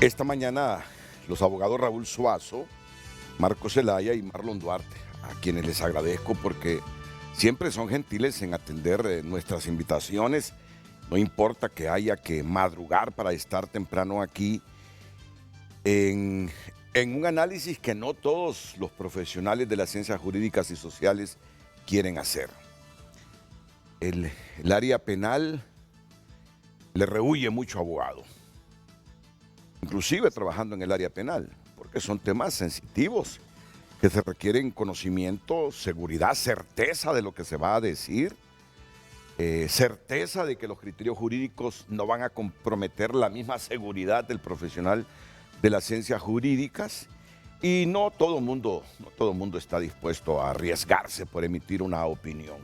Esta mañana los abogados Raúl Suazo, Marcos Zelaya y Marlon Duarte, a quienes les agradezco porque siempre son gentiles en atender nuestras invitaciones. No importa que haya que madrugar para estar temprano aquí en un análisis que no todos los profesionales de las ciencias jurídicas y sociales quieren hacer. El área penal le rehúye mucho abogado, inclusive trabajando en el área penal, porque son temas sensitivos que se requieren conocimiento, seguridad, certeza de lo que se va a decir, certeza de que los criterios jurídicos no van a comprometer la misma seguridad del profesional de las ciencias jurídicas, y no todo mundo está dispuesto a arriesgarse por emitir una opinión.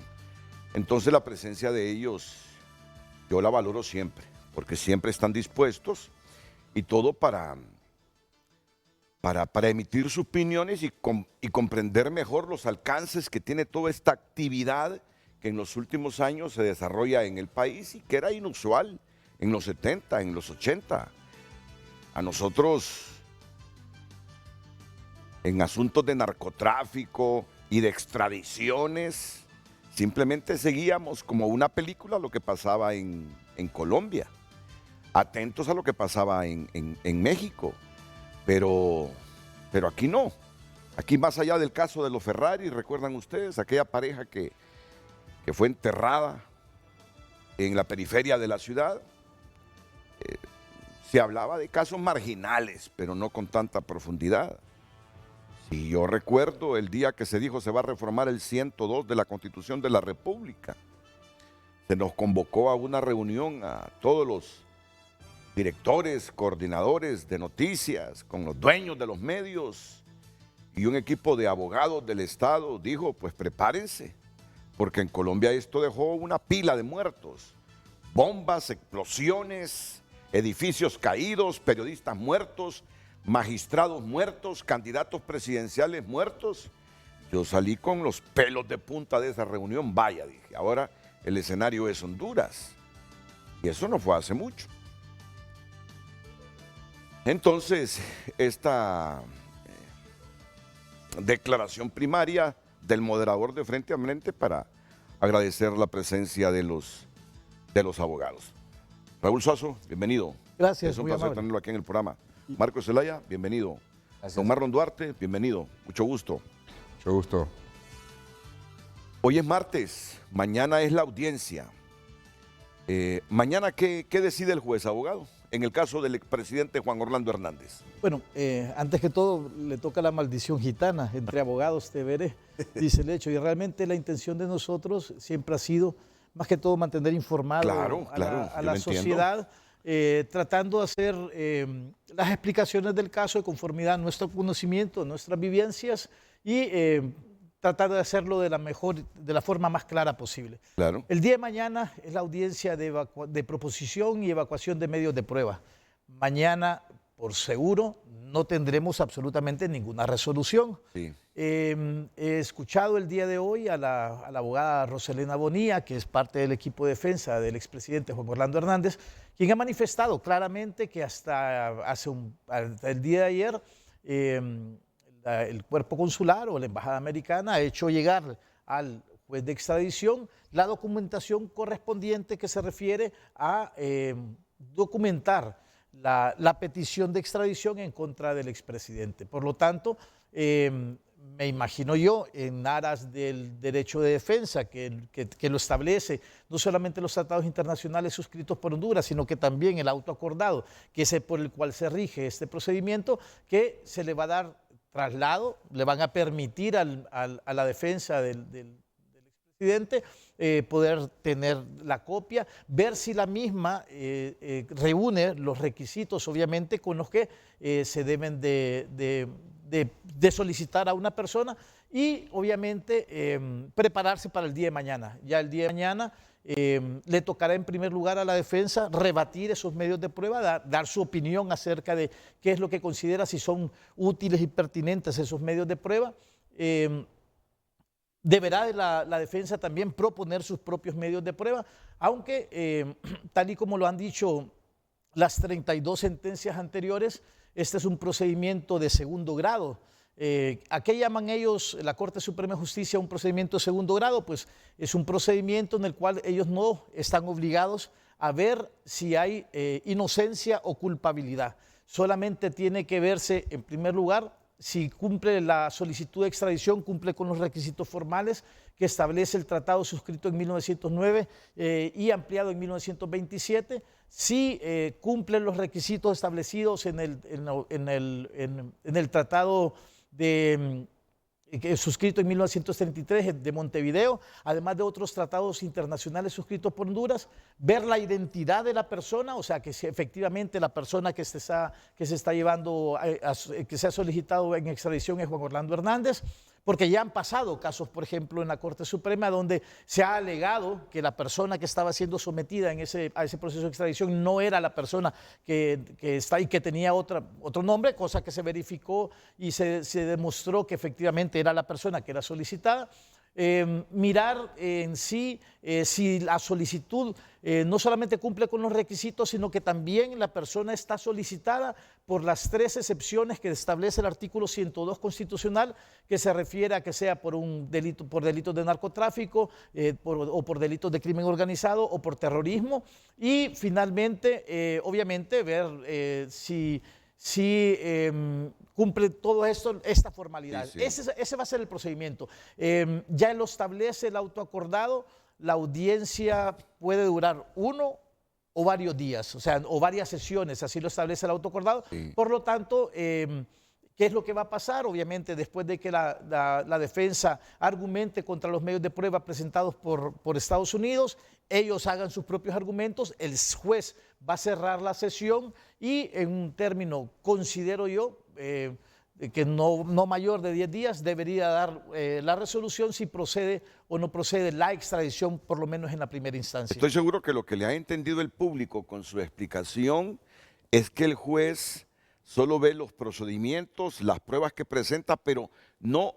Entonces la presencia de ellos yo la valoro siempre, porque siempre están dispuestos y todo para emitir sus opiniones y comprender mejor los alcances que tiene toda esta actividad que en los últimos años se desarrolla en el país y que era inusual en los 70, en los 80. A nosotros, en asuntos de narcotráfico y de extradiciones, simplemente seguíamos como una película lo que pasaba en Colombia, atentos a lo que pasaba en México, pero aquí no. Aquí, más allá del caso de los Ferrari, recuerdan ustedes aquella pareja que fue enterrada en la periferia de la ciudad. Se hablaba de casos marginales, pero no con tanta profundidad. Si yo recuerdo el día que se dijo se va a reformar el 102 de la Constitución de la República, se nos convocó a una reunión a todos los directores, coordinadores de noticias, con los dueños de los medios, y un equipo de abogados del Estado dijo, pues prepárense, porque en Colombia esto dejó una pila de muertos, bombas, explosiones, edificios caídos, periodistas muertos, magistrados muertos, candidatos presidenciales muertos. Yo salí con los pelos de punta de esa reunión. Vaya, dije, ahora el escenario es Honduras, y eso no fue hace mucho. Entonces, esta declaración primaria del moderador de Frente Ambiente para agradecer la presencia de los abogados. Raúl Suazo, bienvenido. Gracias. Es un placer tenerlo aquí en el programa. Marcos Zelaya, bienvenido. Gracias. Don Marlon Duarte, bienvenido. Mucho gusto. Mucho gusto. Hoy es martes, mañana es la audiencia. Mañana, ¿qué decide el juez, abogado? En el caso del expresidente Juan Orlando Hernández. Bueno, antes que todo le toca la maldición gitana, entre abogados te veré, dice el hecho, y realmente la intención de nosotros siempre ha sido, más que todo, mantener informado a la sociedad, tratando de hacer las explicaciones del caso de conformidad a nuestro conocimiento, a nuestras vivencias, y tratar de hacerlo de la forma más clara posible. Claro. El día de mañana es la audiencia de proposición y evacuación de medios de prueba. Mañana, por seguro, no tendremos absolutamente ninguna resolución. Sí. He escuchado el día de hoy a la abogada Roselena Bonilla, que es parte del equipo de defensa del expresidente Juan Orlando Hernández, quien ha manifestado claramente que hasta el día de ayer el cuerpo consular o la embajada americana ha hecho llegar al juez de extradición la documentación correspondiente que se refiere a documentar la petición de extradición en contra del expresidente. Por lo tanto, me imagino yo, en aras del derecho de defensa que lo establece, no solamente los tratados internacionales suscritos por Honduras, sino que también el auto acordado, que es por el cual se rige este procedimiento, que se le va a dar traslado, le van a permitir a la defensa del expresidente poder tener la copia, ver si la misma reúne los requisitos, obviamente, con los que se deben de solicitar a una persona, y obviamente prepararse para el día de mañana. Ya el día de mañana le tocará en primer lugar a la defensa rebatir esos medios de prueba, dar su opinión acerca de qué es lo que considera, si son útiles y pertinentes esos medios de prueba. Deberá la defensa también proponer sus propios medios de prueba, aunque tal y como lo han dicho las 32 sentencias anteriores. Este es un procedimiento de segundo grado. ¿A qué llaman ellos, la Corte Suprema de Justicia, un procedimiento de segundo grado? Pues es un procedimiento en el cual ellos no están obligados a ver si hay inocencia o culpabilidad. Solamente tiene que verse, en primer lugar, si cumple la solicitud de extradición, cumple con los requisitos formales que establece el tratado suscrito en 1909 y ampliado en 1927, si cumple los requisitos establecidos en el tratado suscrito en 1933 de Montevideo, además de otros tratados internacionales suscritos por Honduras, ver la identidad de la persona, o sea, que si efectivamente la persona que se está llevando, que se ha solicitado en extradición es Juan Orlando Hernández, porque ya han pasado casos, por ejemplo, en la Corte Suprema, donde se ha alegado que la persona que estaba siendo sometida a ese proceso de extradición no era la persona que está ahí, que tenía otro nombre, cosa que se verificó y se demostró que efectivamente era la persona que era solicitada. Mirar en sí si la solicitud no solamente cumple con los requisitos, sino que también la persona está solicitada por las 3 excepciones que establece el artículo 102 constitucional, que se refiere a que sea por delitos de narcotráfico, o por delitos de crimen organizado o por terrorismo. Y finalmente, obviamente, ver si cumple todo esto, esta formalidad. Sí, sí. Ese va a ser el procedimiento. Ya lo establece el auto acordado, la audiencia puede durar 1 o varios días, o sea, o varias sesiones, así lo establece el auto acordado. Sí. Por lo tanto, ¿qué es lo que va a pasar? Obviamente, después de que la defensa argumente contra los medios de prueba presentados por Estados Unidos, ellos hagan sus propios argumentos, el juez va a cerrar la sesión y en un término, considero yo, que no mayor de 10 días, debería dar la resolución si procede o no procede la extradición, por lo menos en la primera instancia. Estoy seguro que lo que le ha entendido el público con su explicación es que el juez solo ve los procedimientos, las pruebas que presenta, pero no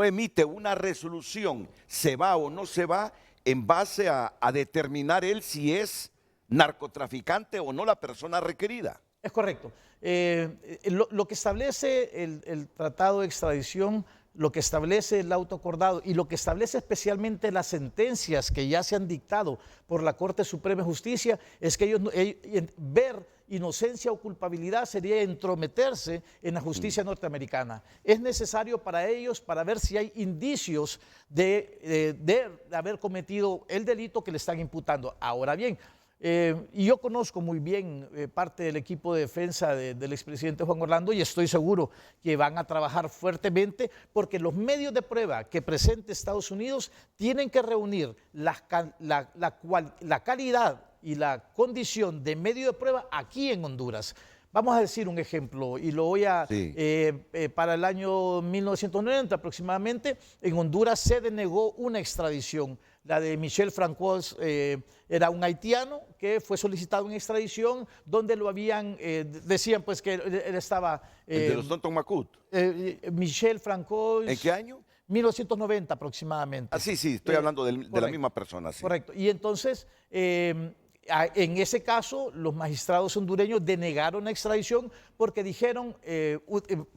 emite una resolución, se va o no se va, en base a determinar él si es narcotraficante o no la persona requerida. Es correcto. Lo que establece el tratado de extradición, lo que establece el auto acordado y lo que establece especialmente las sentencias que ya se han dictado por la Corte Suprema de Justicia es que ver inocencia o culpabilidad sería entrometerse en la justicia norteamericana. Es necesario para ellos, para ver si hay indicios de haber cometido el delito que le están imputando. Ahora bien, y yo conozco muy bien parte del equipo de defensa del expresidente Juan Orlando y estoy seguro que van a trabajar fuertemente porque los medios de prueba que presente Estados Unidos tienen que reunir la calidad y la condición de medio de prueba aquí en Honduras. Vamos a decir un ejemplo y lo voy a, Sí. para el año 1990 aproximadamente, en Honduras se denegó una extradición. La de Michel Francois era un haitiano que fue solicitado en extradición, donde lo habían, decían pues que él estaba... El de los Tonton Macut. Michel Francois... ¿En qué año? 1990 aproximadamente. Ah, sí, estoy hablando de la misma persona. Sí. Correcto. Y entonces... en ese caso, los magistrados hondureños denegaron la extradición porque dijeron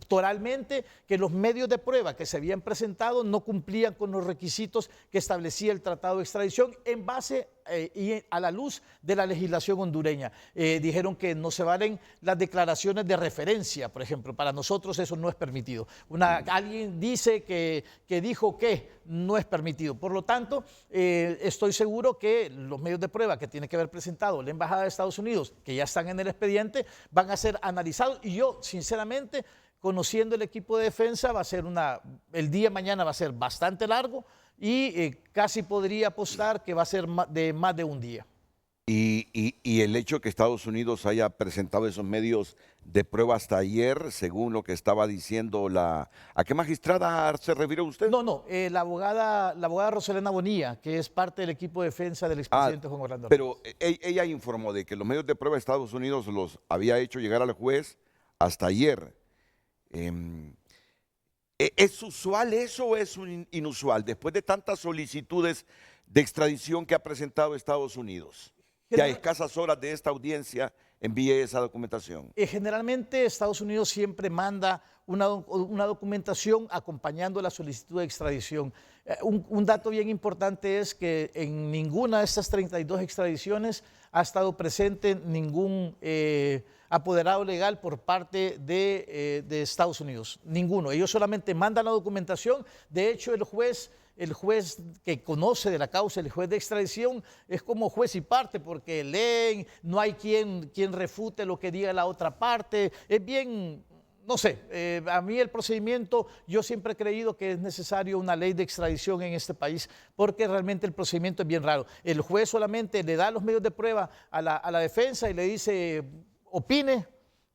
oralmente que los medios de prueba que se habían presentado no cumplían con los requisitos que establecía el tratado de extradición en base y a la luz de la legislación hondureña. Dijeron que no se valen las declaraciones de referencia, por ejemplo. Para nosotros eso no es permitido. Alguien dice que dijo que no es permitido. Por lo tanto, estoy seguro que los medios de prueba que tiene que haber presentado la Embajada de Estados Unidos, que ya están en el expediente, van a ser analizados. Y yo, sinceramente, conociendo el equipo de defensa, el día de mañana va a ser bastante largo y casi podría apostar que va a ser más de un día. Y el hecho de que Estados Unidos haya presentado esos medios de prueba hasta ayer, según lo que estaba diciendo ¿A qué magistrada se refirió usted? No, la abogada Roselena Bonilla, que es parte del equipo de defensa del expresidente Juan Orlando. Pero ella informó de que los medios de prueba de Estados Unidos los había hecho llegar al juez hasta ayer. ¿Es usual eso o es inusual después de tantas solicitudes de extradición que ha presentado Estados Unidos? Que a escasas horas de esta audiencia envíe esa documentación? Generalmente Estados Unidos siempre manda una documentación acompañando la solicitud de extradición. Un dato bien importante es que en ninguna de estas 32 extradiciones ha estado presente ningún apoderado legal por parte de Estados Unidos. Ninguno. Ellos solamente mandan la documentación. De hecho, el juez que conoce de la causa, el juez de extradición, es como juez y parte, porque leen, no hay quien refute lo que diga la otra parte. Es bien, no sé, a mí el procedimiento, yo siempre he creído que es necesario una ley de extradición en este país, porque realmente el procedimiento es bien raro. El juez solamente le da los medios de prueba a la defensa y le dice, opine.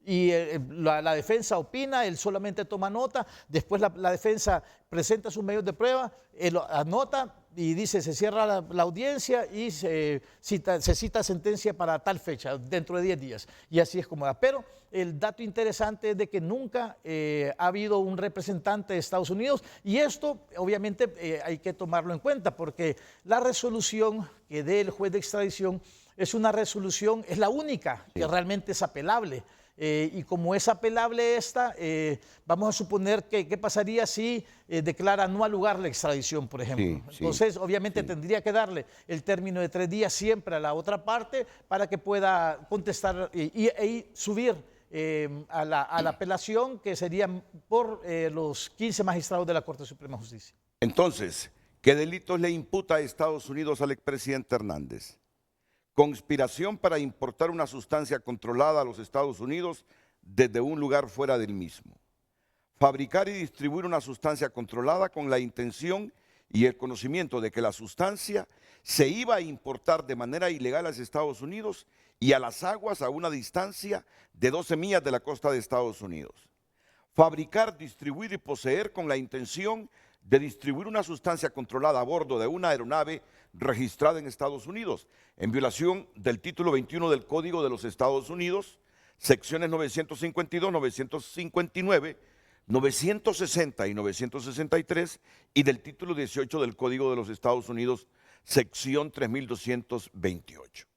Y la defensa opina, él solamente toma nota, después la defensa presenta sus medios de prueba, él anota y dice se cierra la audiencia y se cita sentencia para tal fecha, dentro de 10 días. Y así es como da. Pero el dato interesante es de que nunca ha habido un representante de Estados Unidos, y esto obviamente hay que tomarlo en cuenta, porque la resolución que dé el juez de extradición es una resolución, es la única que realmente es apelable. Y como es apelable esta, vamos a suponer que qué pasaría si declara no al lugar la extradición, por ejemplo. Sí, Entonces, obviamente tendría que darle el término de 3 días siempre a la otra parte para que pueda contestar y subir a la apelación, que serían por los 15 magistrados de la Corte Suprema de Justicia. Entonces, ¿qué delitos le imputa a Estados Unidos al expresidente Hernández? Conspiración para importar una sustancia controlada a los Estados Unidos desde un lugar fuera del mismo. Fabricar y distribuir una sustancia controlada con la intención y el conocimiento de que la sustancia se iba a importar de manera ilegal a los Estados Unidos y a las aguas a una distancia de 12 millas de la costa de Estados Unidos. Fabricar, distribuir y poseer con la intención de distribuir una sustancia controlada a bordo de una aeronave registrada en Estados Unidos, en violación del título 21 del Código de los Estados Unidos, secciones 952, 959, 960 y 963, y del título 18 del Código de los Estados Unidos, sección 3228.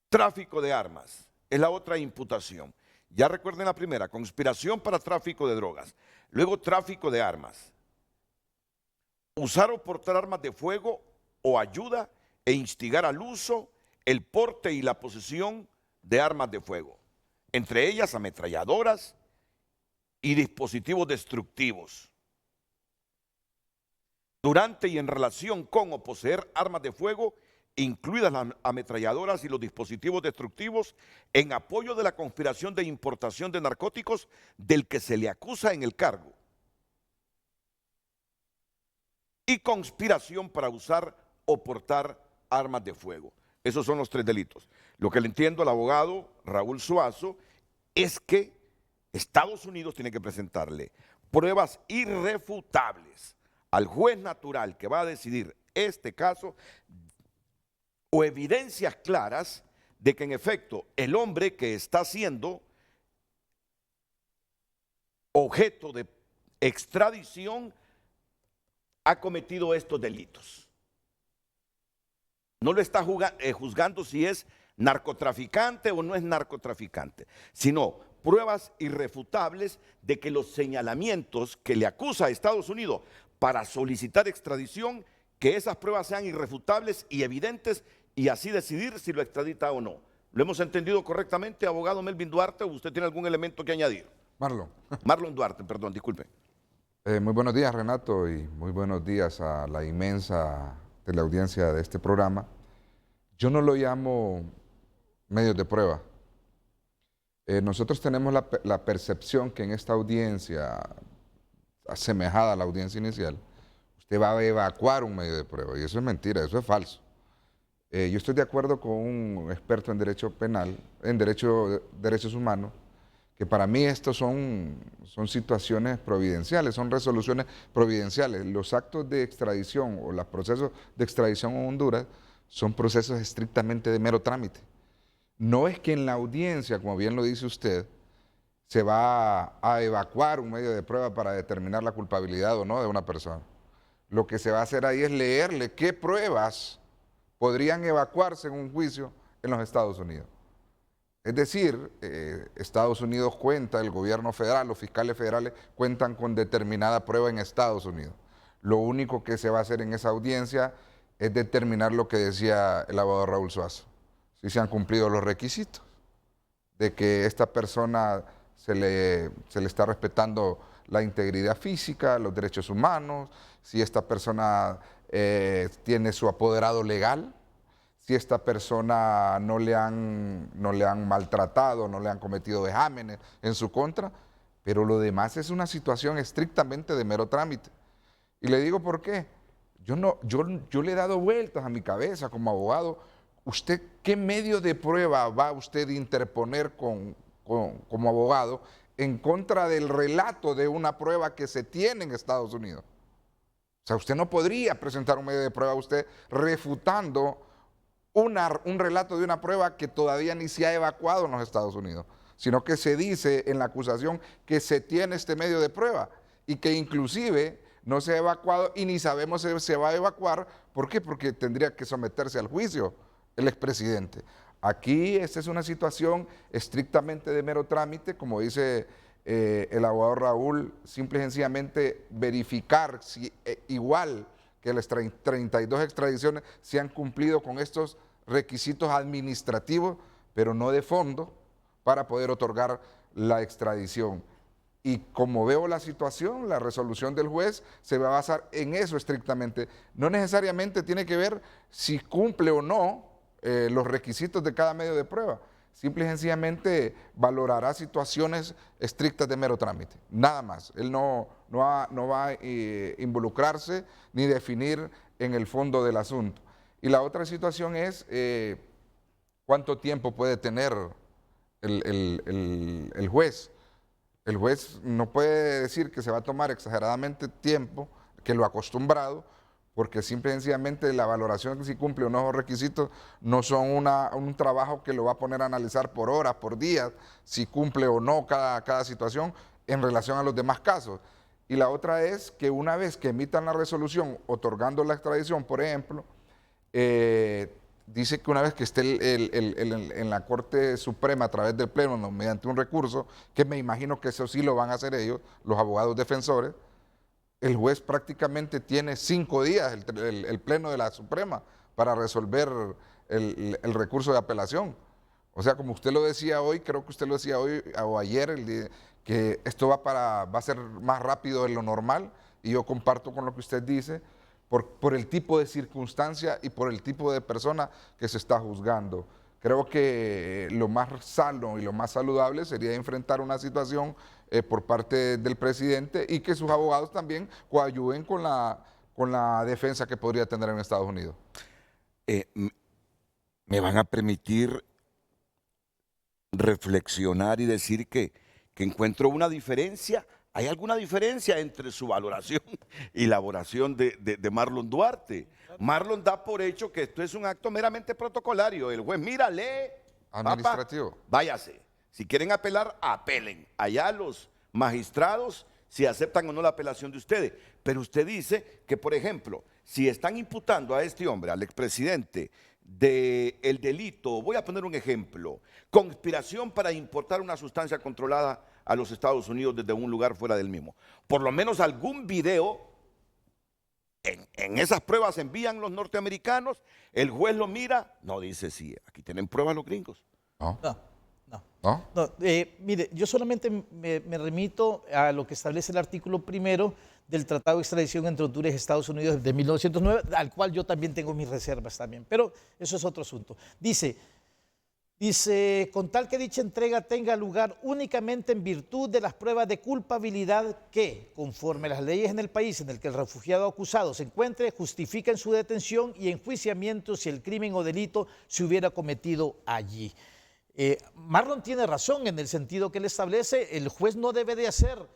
Tráfico de armas es la otra imputación. Ya recuerden la primera, conspiración para tráfico de drogas. Luego, tráfico de armas. Usar o portar armas de fuego o ayuda e instigar al uso, el porte y la posesión de armas de fuego, entre ellas ametralladoras y dispositivos destructivos. Durante y en relación con o poseer armas de fuego, incluidas las ametralladoras y los dispositivos destructivos, en apoyo de la conspiración de importación de narcóticos del que se le acusa en el cargo. Y conspiración para usar o portar armas de fuego. Esos son los 3 delitos. Lo que le entiendo al abogado Raúl Suazo es que Estados Unidos tiene que presentarle pruebas irrefutables al juez natural que va a decidir este caso, o evidencias claras de que en efecto el hombre que está siendo objeto de extradición ha cometido estos delitos. No lo está juzgando si es narcotraficante o no es narcotraficante, sino pruebas irrefutables de que los señalamientos que le acusa a Estados Unidos para solicitar extradición, que esas pruebas sean irrefutables y evidentes, y así decidir si lo extradita o no. ¿Lo hemos entendido correctamente, abogado Melvin Duarte, o usted tiene algún elemento que añadir? Marlon Duarte, perdón, disculpe. Muy buenos días, Renato, y muy buenos días a la inmensa teleaudiencia de este programa. Yo no lo llamo medios de prueba. Nosotros tenemos la percepción que en esta audiencia, asemejada a la audiencia inicial, usted va a evacuar un medio de prueba, y eso es mentira, eso es falso. Yo estoy de acuerdo con un experto en derecho penal, en derechos humanos, que para mí estos son situaciones providenciales, son resoluciones providenciales. Los actos de extradición o los procesos de extradición en Honduras son procesos estrictamente de mero trámite. No es que en la audiencia, como bien lo dice usted, se va a evacuar un medio de prueba para determinar la culpabilidad o no de una persona. Lo que se va a hacer ahí es leerle qué pruebas podrían evacuarse en un juicio en los Estados Unidos. Es decir, Estados Unidos cuenta, el gobierno federal, los fiscales federales cuentan con determinada prueba en Estados Unidos. Lo único que se va a hacer en esa audiencia es determinar lo que decía el abogado Raúl Suazo, si se han cumplido los requisitos de que esta persona se le está respetando la integridad física, los derechos humanos, si esta persona tiene su apoderado legal, si esta persona no le han maltratado, no le han cometido vejámenes en su contra, pero lo demás es una situación estrictamente de mero trámite. Y le digo por qué. Yo le he dado vueltas a mi cabeza como abogado. ¿Usted qué medio de prueba va usted a interponer como abogado en contra del relato de una prueba que se tiene en Estados Unidos? O sea, usted no podría presentar un medio de prueba usted refutando un relato de una prueba que todavía ni se ha evacuado en los Estados Unidos, sino que se dice en la acusación que se tiene este medio de prueba y que inclusive no se ha evacuado y ni sabemos si se va a evacuar. ¿Por qué? Porque tendría que someterse al juicio el expresidente. Aquí esta es una situación estrictamente de mero trámite, como dice el abogado Raúl, simple y sencillamente verificar si igual que las 32 extradiciones se han cumplido con estos requisitos administrativos, pero no de fondo, para poder otorgar la extradición. Y como veo la situación, la resolución del juez se va a basar en eso estrictamente. No necesariamente tiene que ver si cumple o no los requisitos de cada medio de prueba. Simple y sencillamente valorará situaciones estrictas de mero trámite, nada más. Él no va a involucrarse ni definir en el fondo del asunto. Y la otra situación es cuánto tiempo puede tener el juez. El juez no puede decir que se va a tomar exageradamente tiempo, que lo acostumbrado, porque simple y sencillamente la valoración de si cumple o no los requisitos no son un trabajo que lo va a poner a analizar por horas, por días, si cumple o no cada situación en relación a los demás casos. Y la otra es que una vez que emitan la resolución otorgando la extradición, por ejemplo, dice que una vez que esté en la Corte Suprema a través del Pleno, no, mediante un recurso, que me imagino que eso sí lo van a hacer ellos, los abogados defensores, el juez prácticamente tiene 5 días, el Pleno de la Suprema, para resolver el recurso de apelación. O sea, como usted lo decía hoy, creo que usted lo decía hoy o ayer, que esto va a ser más rápido de lo normal, y yo comparto con lo que usted dice, por el tipo de circunstancia y por el tipo de persona que se está juzgando. Creo que lo más sano y lo más saludable sería enfrentar una situación por parte del presidente y que sus abogados también coayuden con la defensa que podría tener en Estados Unidos. Me van a permitir reflexionar y decir que encuentro una diferencia. ¿Hay alguna diferencia entre su valoración y la valoración de Marlon Duarte? Marlon da por hecho que esto es un acto meramente protocolario. El juez, mira, lee, administrativo. Papá, váyase. Si quieren apelar, apelen. Allá los magistrados, si aceptan o no la apelación de ustedes. Pero usted dice que, por ejemplo, si están imputando a este hombre, al expresidente, del delito, voy a poner un ejemplo, conspiración para importar una sustancia controlada a los Estados Unidos desde un lugar fuera del mismo. Por lo menos algún video, en esas pruebas envían los norteamericanos, el juez lo mira, no dice sí, aquí tienen pruebas los gringos. No, mire, yo solamente me remito a lo que establece el artículo 1 del Tratado de Extradición entre Honduras y Estados Unidos de 1909, al cual yo también tengo mis reservas también, pero eso es otro asunto. Dice, con tal que dicha entrega tenga lugar únicamente en virtud de las pruebas de culpabilidad que, conforme a las leyes en el país en el que el refugiado acusado se encuentre, justifican su detención y enjuiciamiento si el crimen o delito se hubiera cometido allí. Marlon tiene razón en el sentido que él establece, el juez no debe de hacer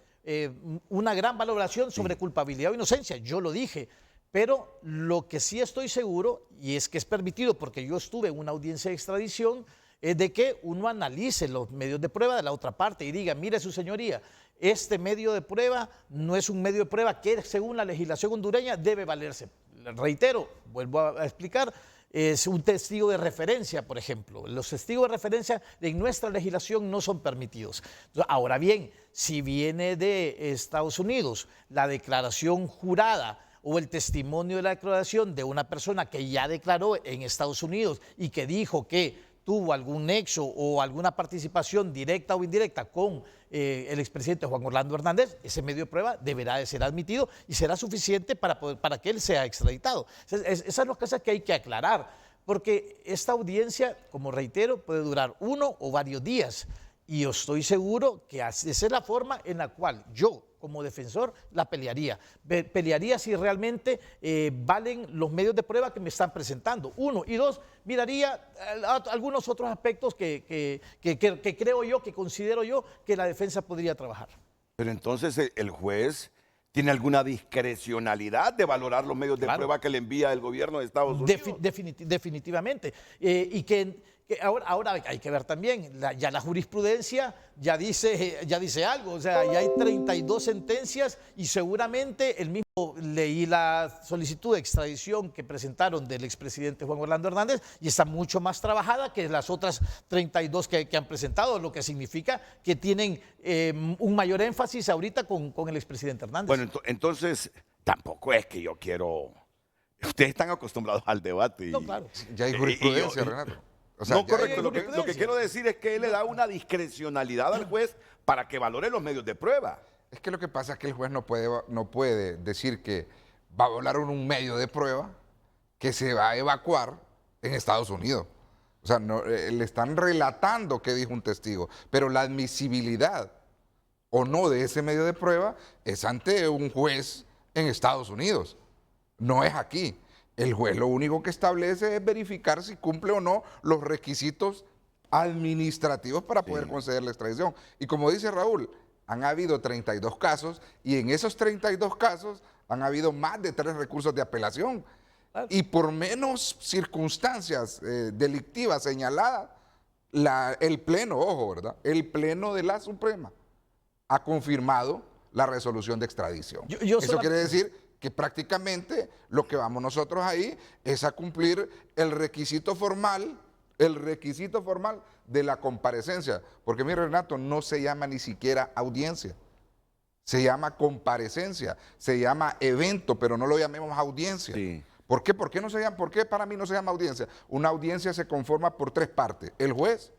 una gran valoración sobre culpabilidad o inocencia, yo lo dije, pero lo que sí estoy seguro, y es que es permitido porque yo estuve en una audiencia de extradición, es de que uno analice los medios de prueba de la otra parte y diga, mire su señoría, este medio de prueba no es un medio de prueba que según la legislación hondureña debe valerse. Reitero, vuelvo a explicar, es un testigo de referencia, por ejemplo. Los testigos de referencia en nuestra legislación no son permitidos. Ahora bien, si viene de Estados Unidos la declaración jurada o el testimonio de la declaración de una persona que ya declaró en Estados Unidos y que dijo que tuvo algún nexo o alguna participación directa o indirecta con el expresidente Juan Orlando Hernández, ese medio de prueba deberá de ser admitido y será suficiente para que él sea extraditado. Esas son las cosas que hay que aclarar, porque esta audiencia, como reitero, puede durar 1 o varios días. Y yo estoy seguro que esa es la forma en la cual yo, como defensor, la pelearía. Pelearía si realmente valen los medios de prueba que me están presentando. 1. Y 2, miraría algunos otros aspectos que creo yo, que considero yo que la defensa podría trabajar. Pero entonces el juez tiene alguna discrecionalidad de valorar los medios de prueba que le envía el gobierno de Estados Unidos. Definitivamente. Y que ahora hay que ver también, ya la jurisprudencia ya dice algo, o sea, ya hay 32 sentencias y seguramente el mismo, leí la solicitud de extradición que presentaron del expresidente Juan Orlando Hernández y está mucho más trabajada que las otras 32 que han presentado, lo que significa que tienen un mayor énfasis ahorita con el expresidente Hernández. Bueno, entonces tampoco es que yo quiero... Ustedes están acostumbrados al debate. No, claro. Ya hay jurisprudencia, Renato. O sea, no, correcto. Lo que quiero decir es que él le da una discrecionalidad al juez para que valore los medios de prueba. Es que lo que pasa es que el juez no puede decir que va a violar un medio de prueba que se va a evacuar en Estados Unidos. O sea, le están relatando qué dijo un testigo, pero la admisibilidad o no de ese medio de prueba es ante un juez en Estados Unidos, no es aquí. El juez lo único que establece es verificar si cumple o no los requisitos administrativos para poder conceder la extradición. Y como dice Raúl, han habido 32 casos y en esos 32 casos han habido más de 3 recursos de apelación. Y por menos circunstancias delictivas señaladas, el Pleno, ojo, ¿verdad? El Pleno de la Suprema ha confirmado la resolución de extradición. Eso quiere decir que prácticamente lo que vamos nosotros ahí es a cumplir el requisito formal de la comparecencia. Porque mire, Renato, no se llama ni siquiera audiencia. Se llama comparecencia, se llama evento, pero no lo llamemos audiencia. Sí. ¿Por qué? ¿Por qué para mí no se llama audiencia? Una audiencia se conforma por 3 partes. El juez,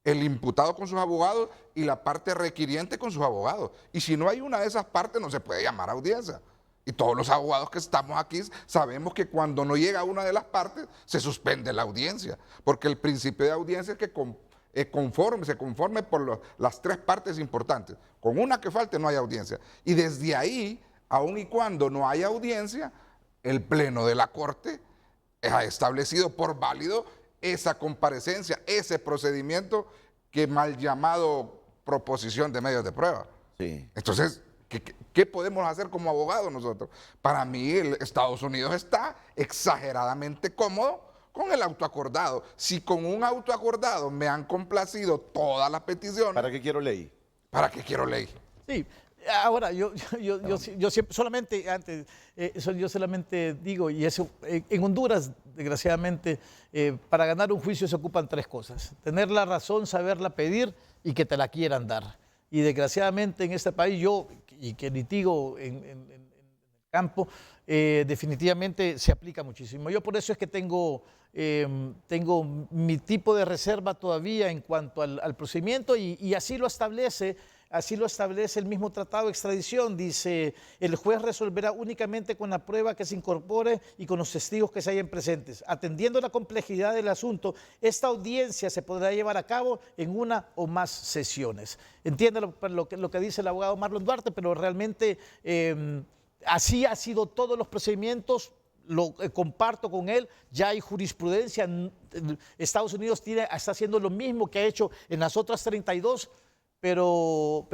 el imputado con sus abogados y la parte requiriente con sus abogados. Y si no hay una de esas partes, no se puede llamar audiencia. Y todos los abogados que estamos aquí sabemos que cuando no llega una de las partes, se suspende la audiencia. Porque el principio de audiencia es que se conforme por las 3 partes importantes. Con una que falte no hay audiencia. Y desde ahí, aun y cuando no haya audiencia, el Pleno de la Corte ha establecido por válido esa comparecencia, ese procedimiento que mal llamado proposición de medios de prueba. Sí. Entonces, ¿qué podemos hacer como abogados nosotros? Para mí, Estados Unidos está exageradamente cómodo con el autoacordado. Si con un autoacordado me han complacido todas las peticiones... ¿Para qué quiero ley? ¿Para qué quiero ley? Sí. Ahora, yo siempre, yo solamente digo, y eso, en Honduras, desgraciadamente, para ganar un juicio se ocupan 3 cosas. Tener la razón, saberla pedir y que te la quieran dar. Y desgraciadamente en este país, yo, y que litigo en el campo, definitivamente se aplica muchísimo. Yo por eso es que tengo mi tipo de reserva todavía en cuanto al procedimiento y así lo establece el mismo tratado de extradición. Dice, el juez resolverá únicamente con la prueba que se incorpore y con los testigos que se hayan presentes. Atendiendo la complejidad del asunto, esta audiencia se podrá llevar a cabo en 1 o más sesiones. Entiende lo que dice el abogado Marlon Duarte, pero realmente así ha sido todos los procedimientos. Lo comparto con él, ya hay jurisprudencia. Estados Unidos está haciendo lo mismo que ha hecho en las otras 32. Pero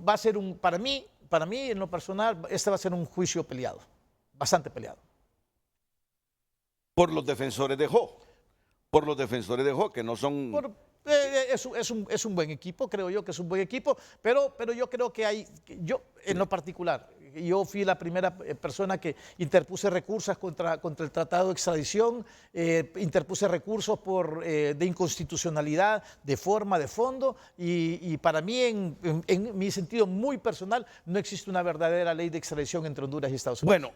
va a ser para mí, en lo personal, este va a ser un juicio peleado, bastante peleado. Por los defensores de Jo. Por los defensores de Jo, que no son... Es un buen equipo, creo yo que es un buen equipo, pero yo creo que en lo particular, Yo fui la primera persona que interpuse recursos contra el tratado de extradición, interpuse recursos de inconstitucionalidad, de forma, de fondo, y para mí, en mi sentido muy personal, no existe una verdadera ley de extradición entre Honduras y Estados Unidos. Bueno,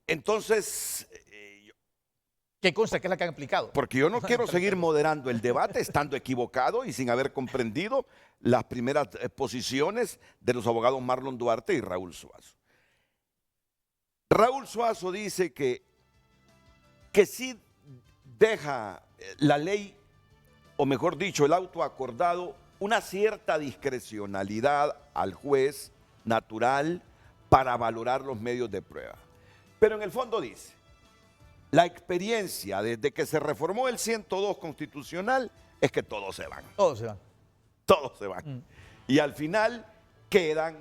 entonces, ¿Qué consta que es la que han aplicado? porque yo no quiero seguir moderando el debate estando equivocado y sin haber comprendido las primeras posiciones de los abogados Marlon Duarte y Raúl Suazo. Raúl Suazo dice que sí deja la ley, o mejor dicho, el auto acordado, una cierta discrecionalidad al juez natural para valorar los medios de prueba. Pero en el fondo dice, la experiencia desde que se reformó el 102 constitucional es que todos se van. Todos se van. Todos se van. Y al final quedan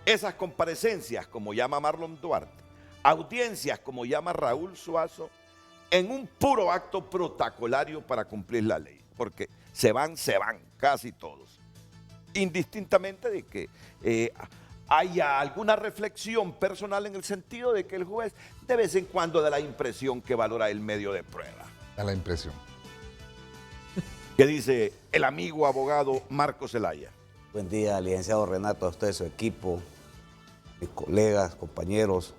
esas comparecencias, como llama Marlon Duarte, audiencias, como llama Raúl Suazo, en un puro acto protocolario para cumplir la ley. Porque se van casi todos. Indistintamente de que haya alguna reflexión personal en el sentido de que el juez de vez en cuando da la impresión que valora el medio de prueba. Da la impresión. ¿Qué dice el amigo abogado Marco Zelaya? Buen día, licenciado Renato, a usted, su equipo, mis colegas, compañeros,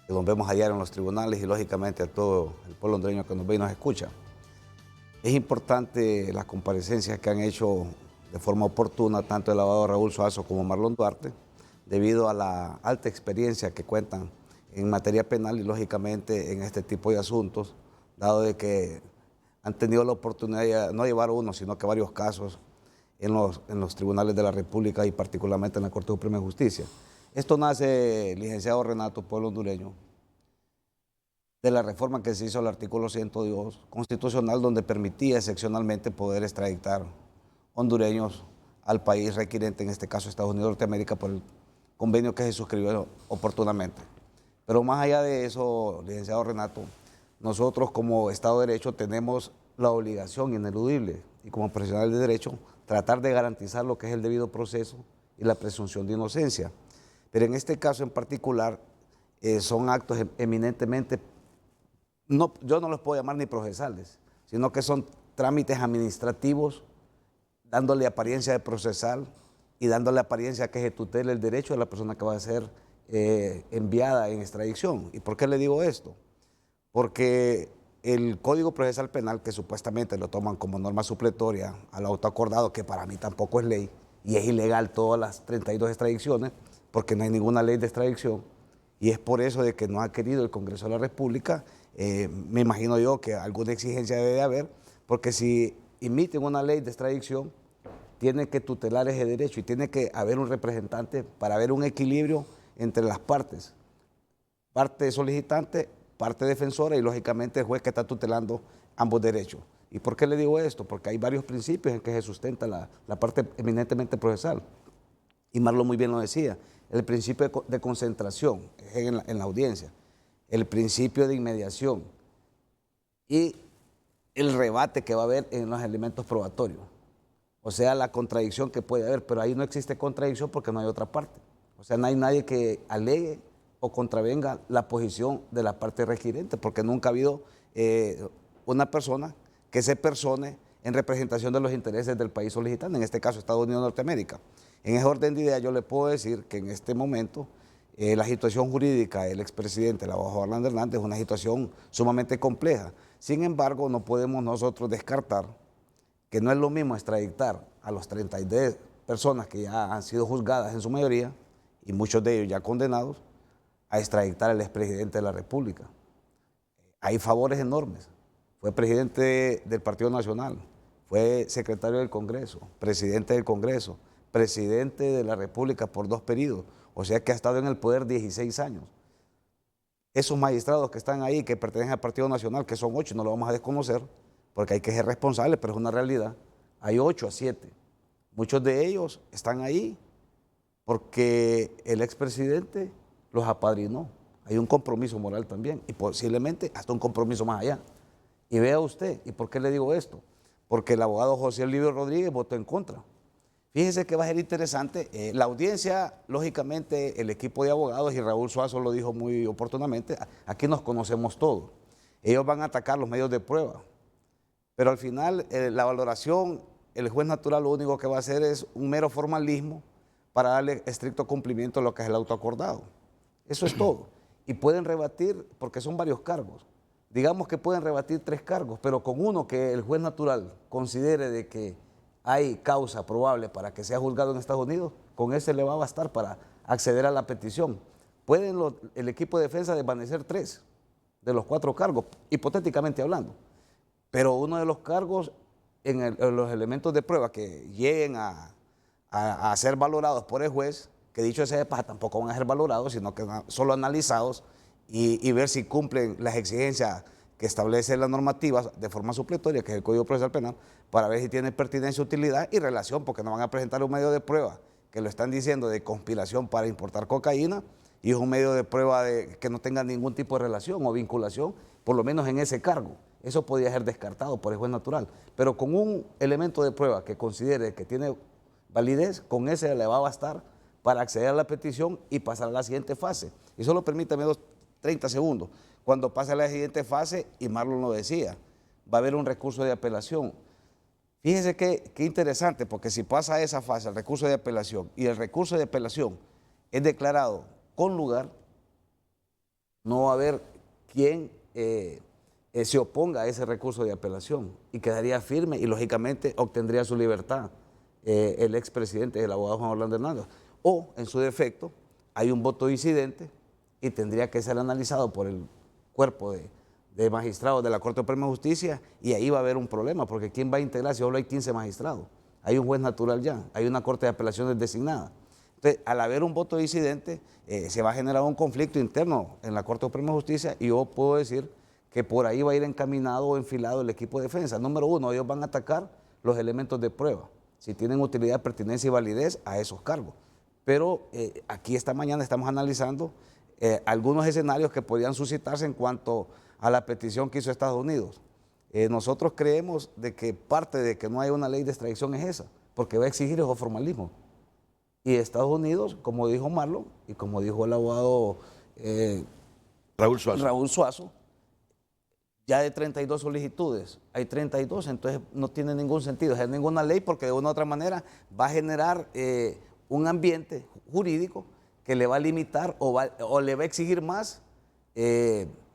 que nos vemos ayer en los tribunales y lógicamente a todo el pueblo hondureño que nos ve y nos escucha. Es importante las comparecencias que han hecho de forma oportuna tanto el abogado Raúl Suazo como Marlon Duarte, debido a la alta experiencia que cuentan en materia penal y lógicamente en este tipo de asuntos, dado de que han tenido la oportunidad de no llevar uno, sino que varios casos en los tribunales de la República y particularmente en la Corte Suprema de Justicia. Esto nace, licenciado Renato, pueblo hondureño, de la reforma que se hizo al artículo 102 constitucional, donde permitía excepcionalmente poder extraditar hondureños al país requirente, en este caso Estados Unidos de Norteamérica, por el convenio que se suscribió oportunamente. Pero más allá de eso, licenciado Renato, nosotros como Estado de Derecho tenemos la obligación ineludible y como profesionales de derecho tratar de garantizar lo que es el debido proceso y la presunción de inocencia. Pero en este caso en particular son actos eminentemente, yo no los puedo llamar ni procesales, sino que son trámites administrativos dándole apariencia de procesal y dándole apariencia que se tutele el derecho de la persona que va a ser enviada en extradición. ¿Y por qué le digo esto? Porque el Código Procesal Penal, que supuestamente lo toman como norma supletoria al autoacordado, que para mí tampoco es ley, y es ilegal todas las 32 extradiciones, porque no hay ninguna ley de extradición, y es por eso de que no ha querido el Congreso de la República, me imagino yo que alguna exigencia debe haber, porque si emiten una ley de extradición, tiene que tutelar ese derecho y tiene que haber un representante para haber un equilibrio entre las partes, parte solicitante, parte defensora y lógicamente el juez que está tutelando ambos derechos. ¿Y por qué le digo esto? Porque hay varios principios en que se sustenta la parte eminentemente procesal. Y Marlon muy bien lo decía, el principio de concentración en la audiencia, el principio de inmediación y el rebate que va a haber en los elementos probatorios. O sea, la contradicción que puede haber, pero ahí no existe contradicción porque no hay otra parte. O sea, no hay nadie que alegue o contravenga la posición de la parte requirente, porque nunca ha habido una persona que se persone en representación de los intereses del país solicitante, en este caso Estados Unidos de Norteamérica. En ese orden de ideas yo le puedo decir que en este momento la situación jurídica del expresidente, el abogado Orlando Hernández, es una situación sumamente compleja. Sin embargo, no podemos nosotros descartar que no es lo mismo extraditar a los 32 personas que ya han sido juzgadas en su mayoría, y muchos de ellos ya condenados, a extraditar al expresidente de la República. Hay favores enormes. Fue presidente del Partido Nacional, fue secretario del Congreso, presidente del Congreso, presidente de la República por 2 periodos, o sea que ha estado en el poder 16 años. Esos magistrados que están ahí, que pertenecen al Partido Nacional, que son 8, no lo vamos a desconocer, porque hay que ser responsables, pero es una realidad. Hay 8 a 7. Muchos de ellos están ahí porque el expresidente los apadrinó. Hay un compromiso moral también y posiblemente hasta un compromiso más allá. Y vea usted, ¿y por qué le digo esto? Porque el abogado José Livio Rodríguez votó en contra. Fíjese que va a ser interesante. La audiencia, lógicamente, el equipo de abogados, y Raúl Suazo lo dijo muy oportunamente, aquí nos conocemos todos. Ellos van a atacar los medios de prueba. Pero al final, la valoración, el juez natural lo único que va a hacer es un mero formalismo para darle estricto cumplimiento a lo que es el auto acordado. Eso es todo. Y pueden rebatir, porque son varios cargos. Digamos que pueden rebatir 3 cargos, pero con uno que el juez natural considere de que hay causa probable para que sea juzgado en Estados Unidos, con ese le va a bastar para acceder a la petición. Pueden el equipo de defensa desvanecer 3 de los 4 cargos, hipotéticamente hablando. Pero uno de los cargos en los elementos de prueba que lleguen a ser valorados por el juez, que dicho sea de paso, tampoco van a ser valorados, sino que solo analizados y ver si cumplen las exigencias que establece la normativa de forma supletoria, que es el Código Procesal Penal, para ver si tiene pertinencia, utilidad y relación, porque no van a presentar un medio de prueba que lo están diciendo de conspiración para importar cocaína y es un medio de prueba que no tenga ningún tipo de relación o vinculación, por lo menos en ese cargo. Eso podría ser descartado por el juez natural, pero con un elemento de prueba que considere que tiene validez, con ese le va a bastar para acceder a la petición y pasar a la siguiente fase. Y solo permítame 30 segundos. Cuando pase a la siguiente fase, y Marlon lo decía, va a haber un recurso de apelación. Fíjese qué interesante, porque si pasa a esa fase, el recurso de apelación, y el recurso de apelación es declarado con lugar, no va a haber quien se oponga a ese recurso de apelación y quedaría firme y lógicamente obtendría su libertad el expresidente, el abogado Juan Orlando Hernández. O, en su defecto, hay un voto disidente y tendría que ser analizado por el cuerpo de magistrados de la Corte Suprema de Justicia y ahí va a haber un problema, porque ¿quién va a integrar si solo hay 15 magistrados? Hay un juez natural ya, hay una Corte de Apelaciones designada. Entonces, al haber un voto disidente, se va a generar un conflicto interno en la Corte Suprema de Justicia y yo puedo decir que por ahí va a ir encaminado o enfilado el equipo de defensa. Número 1, ellos van a atacar los elementos de prueba, si tienen utilidad, pertinencia y validez a esos cargos. Pero aquí esta mañana estamos analizando algunos escenarios que podrían suscitarse en cuanto a la petición que hizo Estados Unidos. Nosotros creemos de que parte de que no hay una ley de extradición es esa, porque va a exigir ese formalismo. Y Estados Unidos, como dijo Marlon y como dijo el abogado Raúl Suazo, ya de 32 solicitudes, hay 32, entonces no tiene ningún sentido hacer ninguna ley porque de una u otra manera va a generar un ambiente jurídico que le va a limitar o le va a exigir más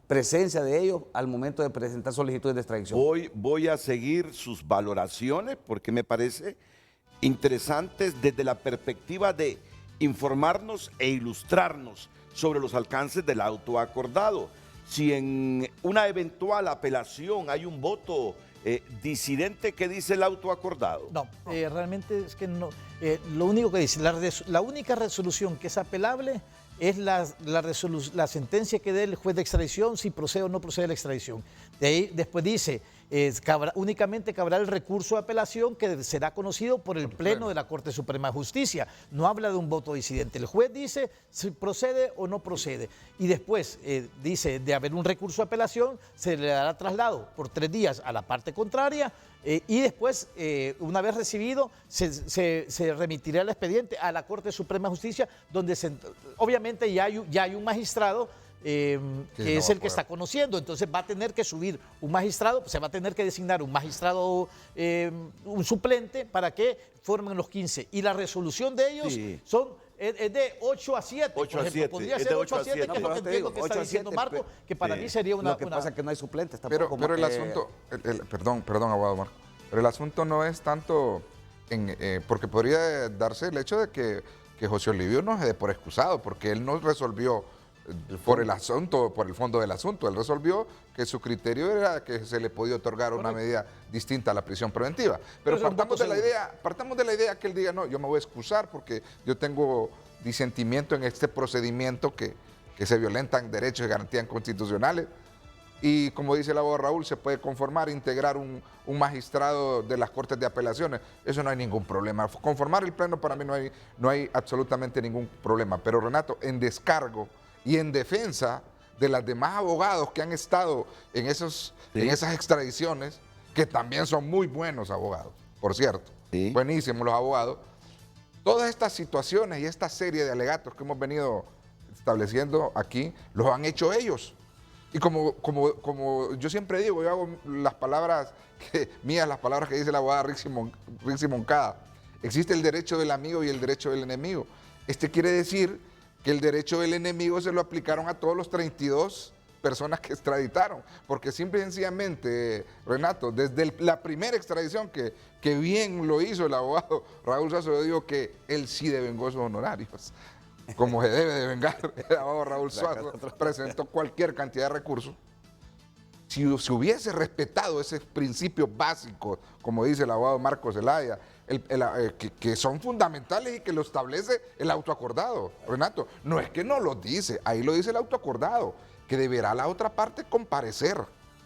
presencia de ellos al momento de presentar solicitudes de extradición. Voy a seguir sus valoraciones porque me parece interesantes desde la perspectiva de informarnos e ilustrarnos sobre los alcances del auto acordado. Si en una eventual apelación hay un voto disidente, ¿qué dice el auto acordado? No, realmente es que no. Lo único que dice, la única resolución que es apelable es la sentencia que dé el juez de extradición, si procede o no procede la extradición. De ahí después dice, únicamente cabrá el recurso de apelación que será conocido por el Pleno de la Corte Suprema de Justicia. No habla de un voto disidente. El juez dice si procede o no procede. Y después dice, de haber un recurso de apelación, se le dará traslado por 3 días a la parte contraria y después, una vez recibido, se remitirá el expediente a la Corte Suprema de Justicia, donde obviamente ya hay un magistrado que es el que está conociendo, entonces va a tener que subir un magistrado, se va a tener que designar un magistrado, un suplente, para que formen los 15. Y la resolución de ellos es de 8 a 7. 8 a 7. Podría ser 8 a 7, que es lo que entiendo que está diciendo Marco, que para mí sería una... Lo que pasa es que no hay suplentes tampoco. Pero el asunto, perdón, abogado Marco, pero el asunto no es tanto, porque podría darse el hecho de que José Olivio no se dé por excusado, porque él no resolvió por el asunto, por el fondo del asunto. Él resolvió que su criterio era que se le podía otorgar una medida distinta a la prisión preventiva. Pero partamos de la idea que él diga, no, yo me voy a excusar porque yo tengo disentimiento en este procedimiento que se violentan derechos y garantías constitucionales. Y como dice el abogado Raúl, se puede conformar, integrar un magistrado de las Cortes de Apelaciones. Eso no hay ningún problema. Conformar el Pleno para mí no hay absolutamente ningún problema. Pero Renato, en descargo y en defensa de los demás abogados que han estado en esas extradiciones, que también son muy buenos abogados, por cierto, buenísimos los abogados, Todas estas situaciones y esta serie de alegatos que hemos venido estableciendo aquí, los han hecho ellos. Y como yo siempre digo, yo hago las palabras mías, las palabras que dice la abogada Rixi Moncada. Existe el derecho del amigo y el derecho del enemigo. Este quiere decir que el derecho del enemigo se lo aplicaron a todos los 32 personas que extraditaron, porque simple y sencillamente, Renato, desde la primera extradición que bien lo hizo el abogado Raúl Suazo, yo digo que él sí devengó sus honorarios, como se debe de vengar. El abogado Raúl Suazo presentó cualquier cantidad de recursos. Si se hubiese respetado esos principios básicos, como dice el abogado Marcos Zelaya, que son fundamentales y que lo establece el autoacordado, Renato, no es que no lo dice, ahí lo dice el autoacordado, que deberá la otra parte comparecer,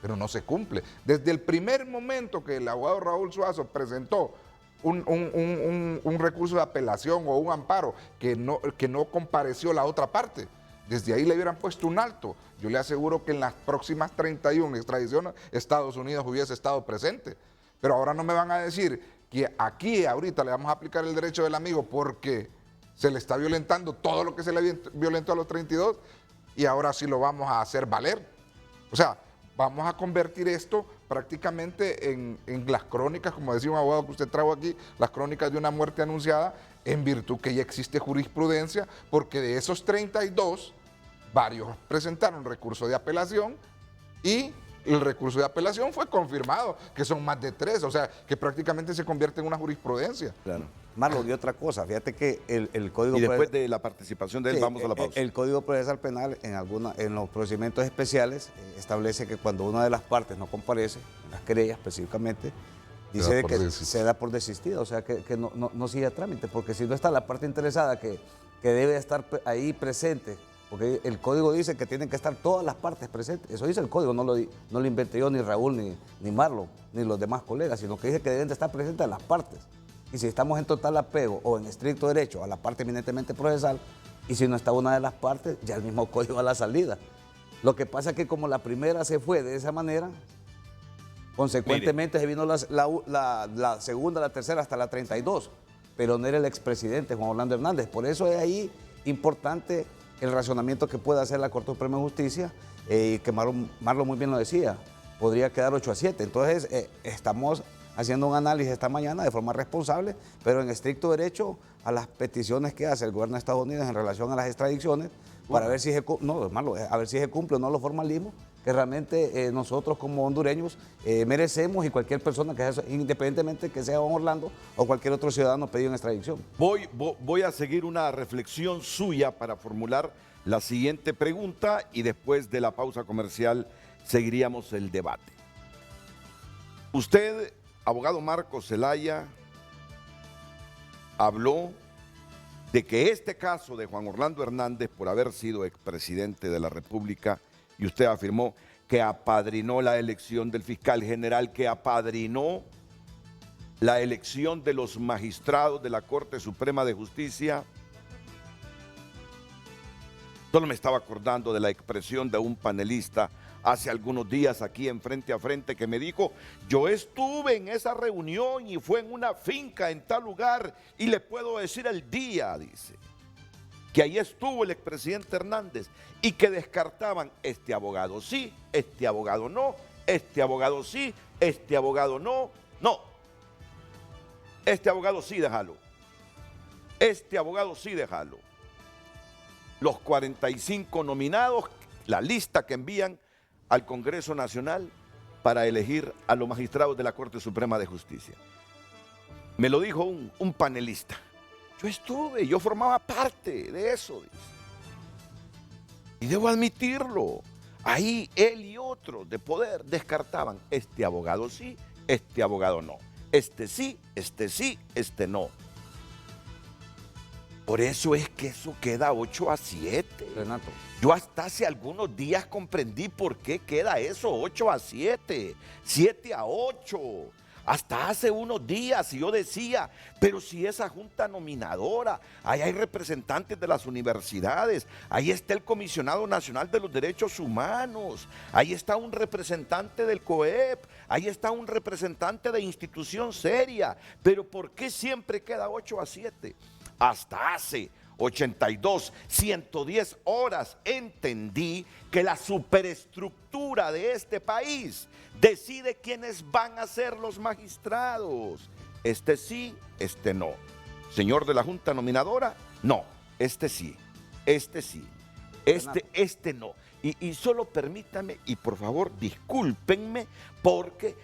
pero no se cumple. Desde el primer momento que el abogado Raúl Suazo presentó un recurso de apelación o un amparo que no compareció la otra parte, desde ahí le hubieran puesto un alto. Yo le aseguro que en las próximas 31 extradiciones Estados Unidos hubiese estado presente. Pero ahora no me van a decir que aquí ahorita le vamos a aplicar el derecho del amigo porque se le está violentando todo lo que se le violentó a los 32 y ahora sí lo vamos a hacer valer. O sea, vamos a convertir esto prácticamente en las crónicas, como decía un abogado que usted trajo aquí, las crónicas de una muerte anunciada, en virtud que ya existe jurisprudencia, porque de esos 32, varios presentaron recurso de apelación y el recurso de apelación fue confirmado, que son más de 3, o sea, que prácticamente se convierte en una jurisprudencia. Claro. Marlon, y otra cosa, fíjate que el Código Y después de la participación de él, sí, vamos a la pausa. El Código Procesal Penal en los procedimientos especiales establece que cuando una de las partes no comparece, en las querellas específicamente, dice de que se da por desistida, o sea, que no sigue a trámite, porque si no está la parte interesada que debe estar ahí presente, porque el Código dice que tienen que estar todas las partes presentes, eso dice el Código, no lo inventé yo, ni Raúl, ni Marlon, ni los demás colegas, sino que dice que deben de estar presentes las partes. Y si estamos en total apego o en estricto derecho a la parte eminentemente procesal, y si no está una de las partes, ya el mismo código a la salida. Lo que pasa es que como la primera se fue de esa manera, consecuentemente se vino la segunda, la tercera, hasta la 32, pero no era el expresidente Juan Orlando Hernández. Por eso es ahí importante el razonamiento que puede hacer la Corte Suprema de Justicia, y que Marlon muy bien lo decía, podría quedar 8-7. Entonces estamos haciendo un análisis esta mañana de forma responsable, pero en estricto derecho a las peticiones que hace el gobierno de Estados Unidos en relación a las extradiciones, para ver si a ver si se cumple o no los formalismos que realmente nosotros como hondureños merecemos, y cualquier persona que sea, independientemente que sea Juan Orlando o cualquier otro ciudadano pedido en extradición. Voy a seguir una reflexión suya para formular la siguiente pregunta y después de la pausa comercial seguiríamos el debate. Usted, abogado Marcos Zelaya, habló de que este caso de Juan Orlando Hernández, por haber sido expresidente de la República, y usted afirmó que apadrinó la elección del fiscal general, que apadrinó la elección de los magistrados de la Corte Suprema de Justicia. Solo me estaba acordando de la expresión de un panelista hace algunos días aquí en Frente a Frente que me dijo: yo estuve en esa reunión y fue en una finca en tal lugar y le puedo decir el día, dice, que ahí estuvo el expresidente Hernández, y que descartaban este abogado sí, este abogado no, este abogado sí, este abogado no, este abogado sí, déjalo, este abogado sí, déjalo. Los 45 nominados, la lista que envían al Congreso Nacional para elegir a los magistrados de la Corte Suprema de Justicia. Me lo dijo un panelista. Yo formaba parte de eso, dice. Y debo admitirlo, ahí él y otros de poder descartaban: este abogado sí, este abogado no, este sí, este no. Por eso es que eso queda 8-7. Renato. Yo hasta hace algunos días comprendí por qué queda eso 8-7, 7-8. Hasta hace unos días yo decía, pero si esa junta nominadora, ahí hay representantes de las universidades, ahí está el Comisionado Nacional de los Derechos Humanos, ahí está un representante del COEP, ahí está un representante de institución seria, pero ¿por qué siempre queda 8-7? hasta hace 82, 110 horas entendí que la superestructura de este país decide quiénes van a ser los magistrados. Este sí, este no. Señor de la Junta Nominadora, no, este sí, este sí, este no. Y solo permítame, y por favor discúlpenme, porque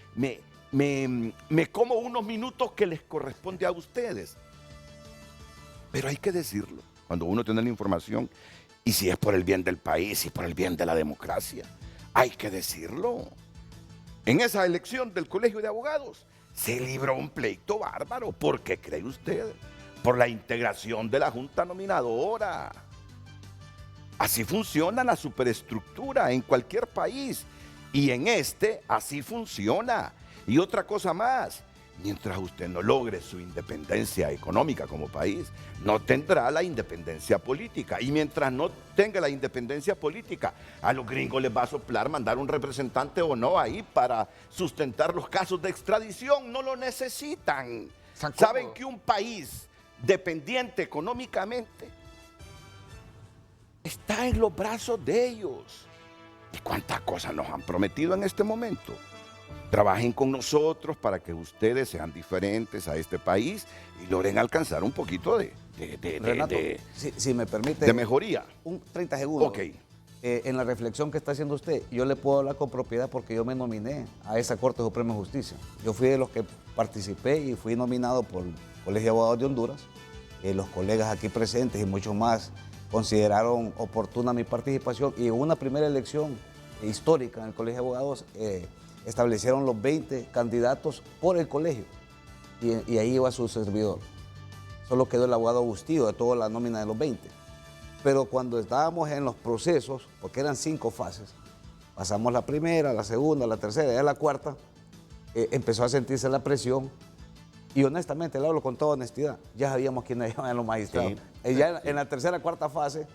me como unos minutos que les corresponde a ustedes. Pero hay que decirlo, cuando uno tiene la información, y si es por el bien del país y por el bien de la democracia, hay que decirlo. En esa elección del Colegio de Abogados se libró un pleito bárbaro. ¿Por qué cree usted? Por la integración de la Junta Nominadora. Así funciona la superestructura en cualquier país, y en este así funciona. Y otra cosa más, mientras usted no logre su independencia económica como país, no tendrá la independencia política. Y mientras no tenga la independencia política, a los gringos les va a soplar mandar un representante o no ahí para sustentar los casos de extradición. No lo necesitan. Saben que un país dependiente económicamente está en los brazos de ellos. ¿Y cuántas cosas nos han prometido en este momento? Trabajen con nosotros para que ustedes sean diferentes a este país y logren alcanzar un poquito Renato, si me permite, de mejoría. 30 segundos. Ok. En la reflexión que está haciendo usted, yo le puedo hablar con propiedad porque yo me nominé a esa Corte Suprema de Justicia. Yo fui de los que participé y fui nominado por el Colegio de Abogados de Honduras. Los colegas aquí presentes y muchos más consideraron oportuna mi participación, y en una primera elección histórica en el Colegio de Abogados establecieron los 20 candidatos por el colegio, y ahí iba su servidor. Solo quedó el abogado Bustillo de toda la nómina de los 20. Pero cuando estábamos en los procesos, porque eran 5 fases, pasamos la primera, la segunda, la tercera, ya la cuarta, empezó a sentirse la presión. Y honestamente, le hablo con toda honestidad, ya sabíamos quiénes iban a los magistrados. Sí, ya en la tercera, cuarta fase,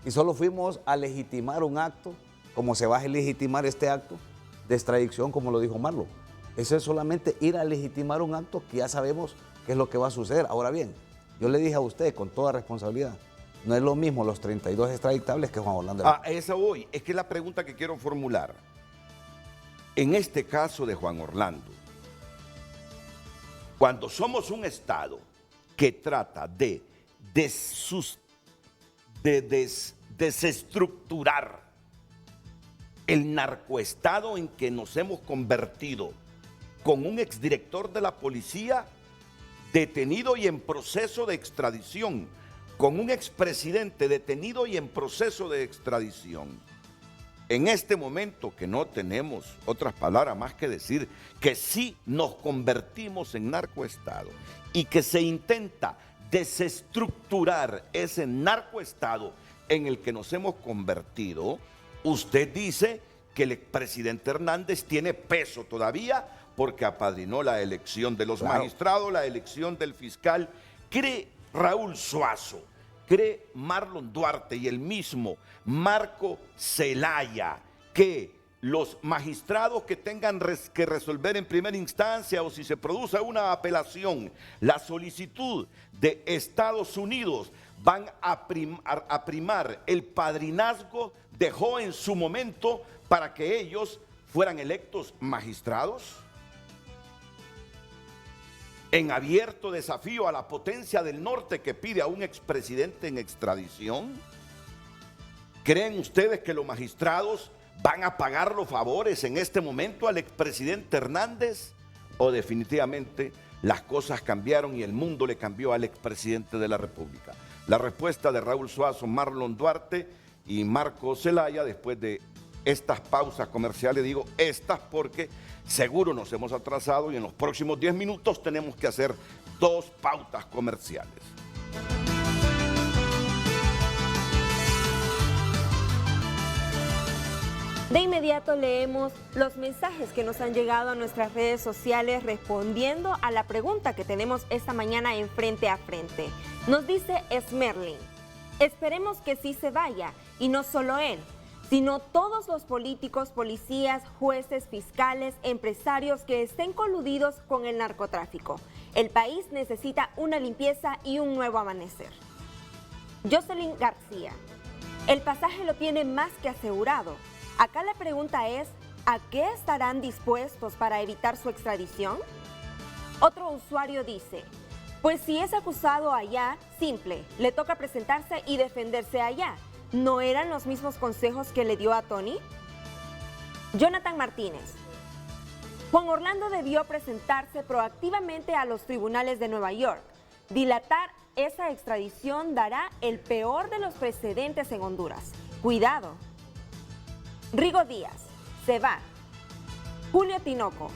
y solo fuimos a legitimar un acto, como se va a legitimar este acto de extradición, como lo dijo Marlon. Eso es solamente ir a legitimar un acto que ya sabemos qué es lo que va a suceder. Ahora bien, yo le dije a usted con toda responsabilidad, no es lo mismo los 32 extraditables que Juan Orlando. A eso voy. Es que la pregunta que quiero formular, en este caso de Juan Orlando, cuando somos un Estado que trata de desestructurar el narcoestado en que nos hemos convertido, con un exdirector de la policía detenido y en proceso de extradición, con un expresidente detenido y en proceso de extradición, en este momento que no tenemos otras palabras más que decir que sí nos convertimos en narcoestado y que se intenta desestructurar ese narcoestado en el que nos hemos convertido, usted dice que el expresidente Hernández tiene peso todavía porque apadrinó la elección de los magistrados, la elección del fiscal. ¿Cree Raúl Suazo, cree Marlon Duarte y el mismo Marco Zelaya que los magistrados que tengan que resolver en primera instancia, o si se produce una apelación, la solicitud de Estados Unidos, van a primar el padrinazgo dejó en su momento para que ellos fueran electos magistrados? En abierto desafío a la potencia del norte que pide a un expresidente en extradición. ¿Creen ustedes que los magistrados van a pagar los favores en este momento al expresidente Hernández? ¿O definitivamente las cosas cambiaron y el mundo le cambió al expresidente de la República? La respuesta de Raúl Suazo, Marlon Duarte y Marco Zelaya después de estas pausas comerciales. Digo estas porque seguro nos hemos atrasado y en los próximos 10 minutos tenemos que hacer 2 pautas comerciales. De inmediato leemos los mensajes que nos han llegado a nuestras redes sociales respondiendo a la pregunta que tenemos esta mañana en Frente a Frente. Nos dice Esmerlin: esperemos que sí se vaya, y no solo él, sino todos los políticos, policías, jueces, fiscales, empresarios que estén coludidos con el narcotráfico. El país necesita una limpieza y un nuevo amanecer. Jocelyn García, el pasaje lo tiene más que asegurado. Acá la pregunta es, ¿a qué estarán dispuestos para evitar su extradición? Otro usuario dice, pues si es acusado allá, simple, le toca presentarse y defenderse allá. ¿No eran los mismos consejos que le dio a Tony? Jonathan Martínez, Juan Orlando debió presentarse proactivamente a los tribunales de Nueva York. Dilatar esa extradición dará el peor de los precedentes en Honduras. Cuidado. Rigo Díaz, se va. Julio Tinoco,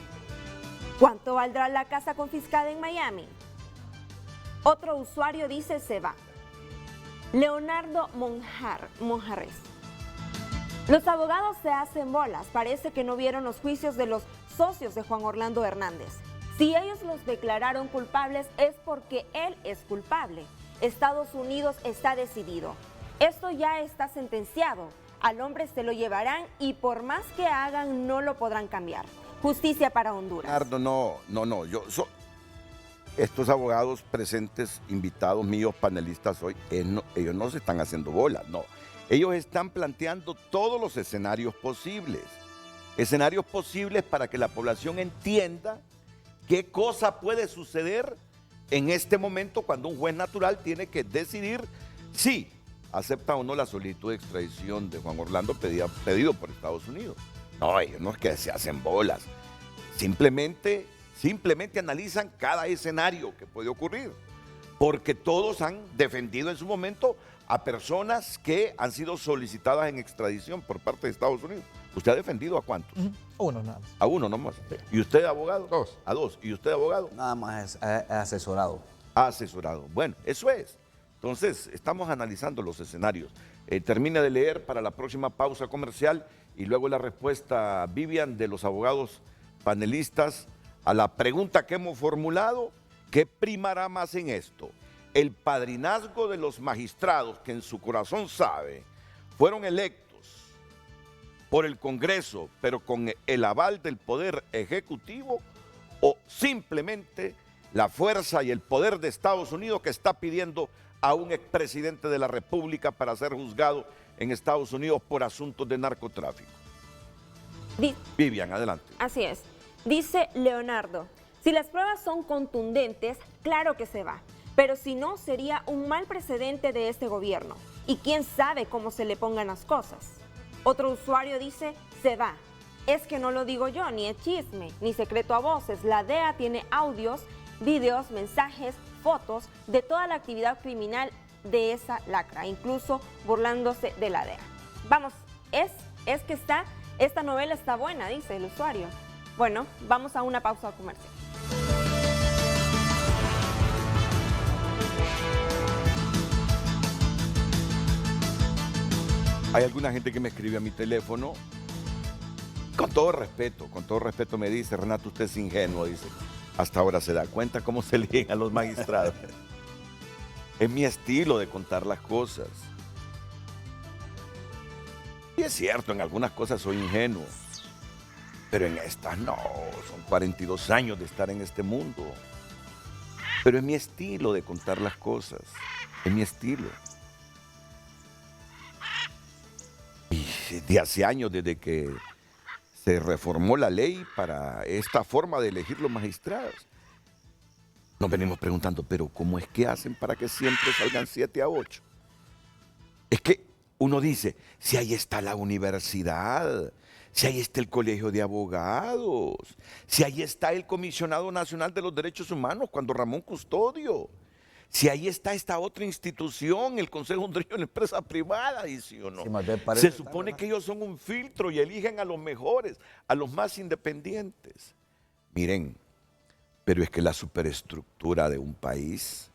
¿cuánto valdrá la casa confiscada en Miami? Otro usuario dice se va. Leonardo Monjarres. Los abogados se hacen bolas. Parece que no vieron los juicios de los socios de Juan Orlando Hernández. Si ellos los declararon culpables es porque él es culpable. Estados Unidos está decidido. Esto ya está sentenciado. Al hombre se lo llevarán y por más que hagan no lo podrán cambiar. Justicia para Honduras. Leonardo, no. Estos abogados presentes, invitados míos, panelistas hoy, ellos no se están haciendo bolas, no. Ellos están planteando todos los escenarios posibles. Escenarios posibles para que la población entienda qué cosa puede suceder en este momento cuando un juez natural tiene que decidir si acepta o no la solicitud de extradición de Juan Orlando pedido por Estados Unidos. No, ellos no es que se hacen bolas. Simplemente analizan cada escenario que puede ocurrir, porque todos han defendido en su momento a personas que han sido solicitadas en extradición por parte de Estados Unidos. ¿Usted ha defendido a cuántos? Uno nada más. A uno nomás. Sí. ¿Y usted, abogado? Dos. A dos. ¿Y usted, abogado? Nada más es asesorado. Ha asesorado. Bueno, eso es. Entonces, estamos analizando los escenarios. Termine de leer para la próxima pausa comercial y luego la respuesta, Vivian, de los abogados panelistas a la pregunta que hemos formulado: ¿qué primará más en esto? ¿El padrinazgo de los magistrados que en su corazón sabe fueron electos por el Congreso, pero con el aval del Poder Ejecutivo, o simplemente la fuerza y el poder de Estados Unidos que está pidiendo a un expresidente de la República para ser juzgado en Estados Unidos por asuntos de narcotráfico? Vivian, adelante. Así es. Dice Leonardo, si las pruebas son contundentes, claro que se va. Pero si no, sería un mal precedente de este gobierno. Y quién sabe cómo se le pongan las cosas. Otro usuario dice, se va. Es que no lo digo yo, ni es chisme, ni secreto a voces. La DEA tiene audios, videos, mensajes, fotos de toda la actividad criminal de esa lacra, incluso burlándose de la DEA. Vamos, es que esta novela está buena, dice el usuario. Bueno, vamos a una pausa comercial. Hay alguna gente que me escribe a mi teléfono, con todo respeto me dice, Renato, usted es ingenuo, dice. Hasta ahora se da cuenta cómo se eligen a los magistrados. Es mi estilo de contar las cosas. Y es cierto, en algunas cosas soy ingenuo, pero en estas no, son 42 años de estar en este mundo. Pero es mi estilo de contar las cosas, es mi estilo. Y de hace años, desde que se reformó la ley para esta forma de elegir los magistrados, nos venimos preguntando, pero ¿cómo es que hacen para que siempre salgan 7 a 8? Es que uno dice, si ahí está la universidad, si ahí está el Colegio de Abogados, si ahí está el Comisionado Nacional de los Derechos Humanos, cuando Ramón Custodio, si ahí está esta otra institución, el Consejo Hondureño de la Empresa Privada, dice uno. Se supone que ellos son un filtro y eligen a los mejores, a los más independientes. Miren, pero es que la superestructura de un país,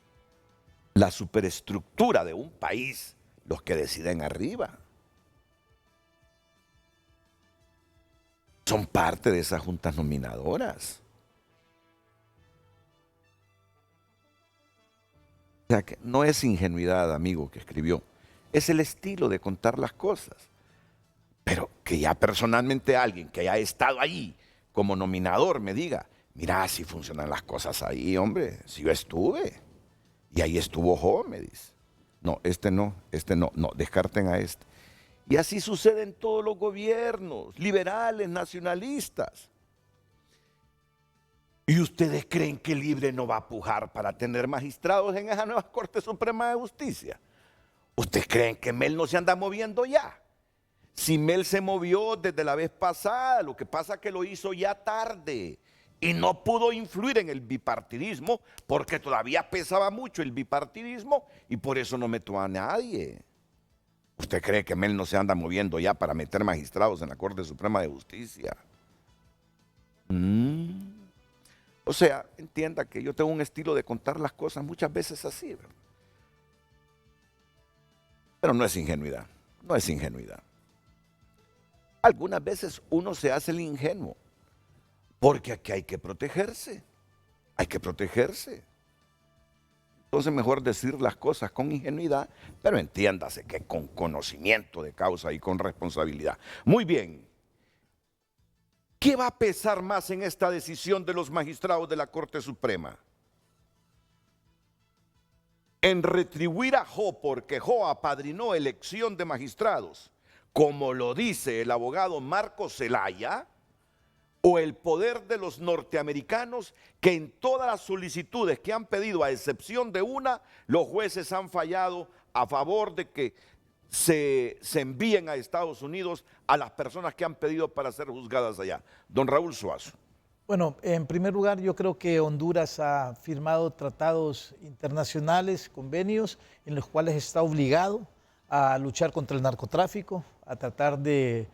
los que deciden arriba, son parte de esas juntas nominadoras. O sea, que no es ingenuidad, amigo, que escribió. Es el estilo de contar las cosas. Pero que ya personalmente alguien que haya estado ahí como nominador me diga, mira, así funcionan las cosas ahí, hombre, si yo estuve. Y ahí estuvo Jo, me dice. No, no, descarten a este. Y así sucede en todos los gobiernos, liberales, nacionalistas. ¿Y ustedes creen que Libre no va a pujar para tener magistrados en esa nueva Corte Suprema de Justicia? ¿Ustedes creen que Mel no se anda moviendo ya? Si Mel se movió desde la vez pasada, lo que pasa es que lo hizo ya tarde y no pudo influir en el bipartidismo porque todavía pesaba mucho el bipartidismo y por eso no metió a nadie. ¿Usted cree que Mel no se anda moviendo ya para meter magistrados en la Corte Suprema de Justicia? O sea, entienda que yo tengo un estilo de contar las cosas muchas veces así, ¿verdad? Pero no es ingenuidad, no es ingenuidad. Algunas veces uno se hace el ingenuo, porque aquí hay que protegerse, hay que protegerse. Entonces mejor decir las cosas con ingenuidad, pero entiéndase que con conocimiento de causa y con responsabilidad. Muy bien. ¿Qué va a pesar más en esta decisión de los magistrados de la Corte Suprema? En retribuir a Jo porque Jo apadrinó elección de magistrados, como lo dice el abogado Marco Zelaya, o el poder de los norteamericanos que en todas las solicitudes que han pedido, a excepción de una, los jueces han fallado a favor de que se envíen a Estados Unidos a las personas que han pedido para ser juzgadas allá. Don Raúl Suazo. Bueno, en primer lugar, yo creo que Honduras ha firmado tratados internacionales, convenios, en los cuales está obligado a luchar contra el narcotráfico, a tratar de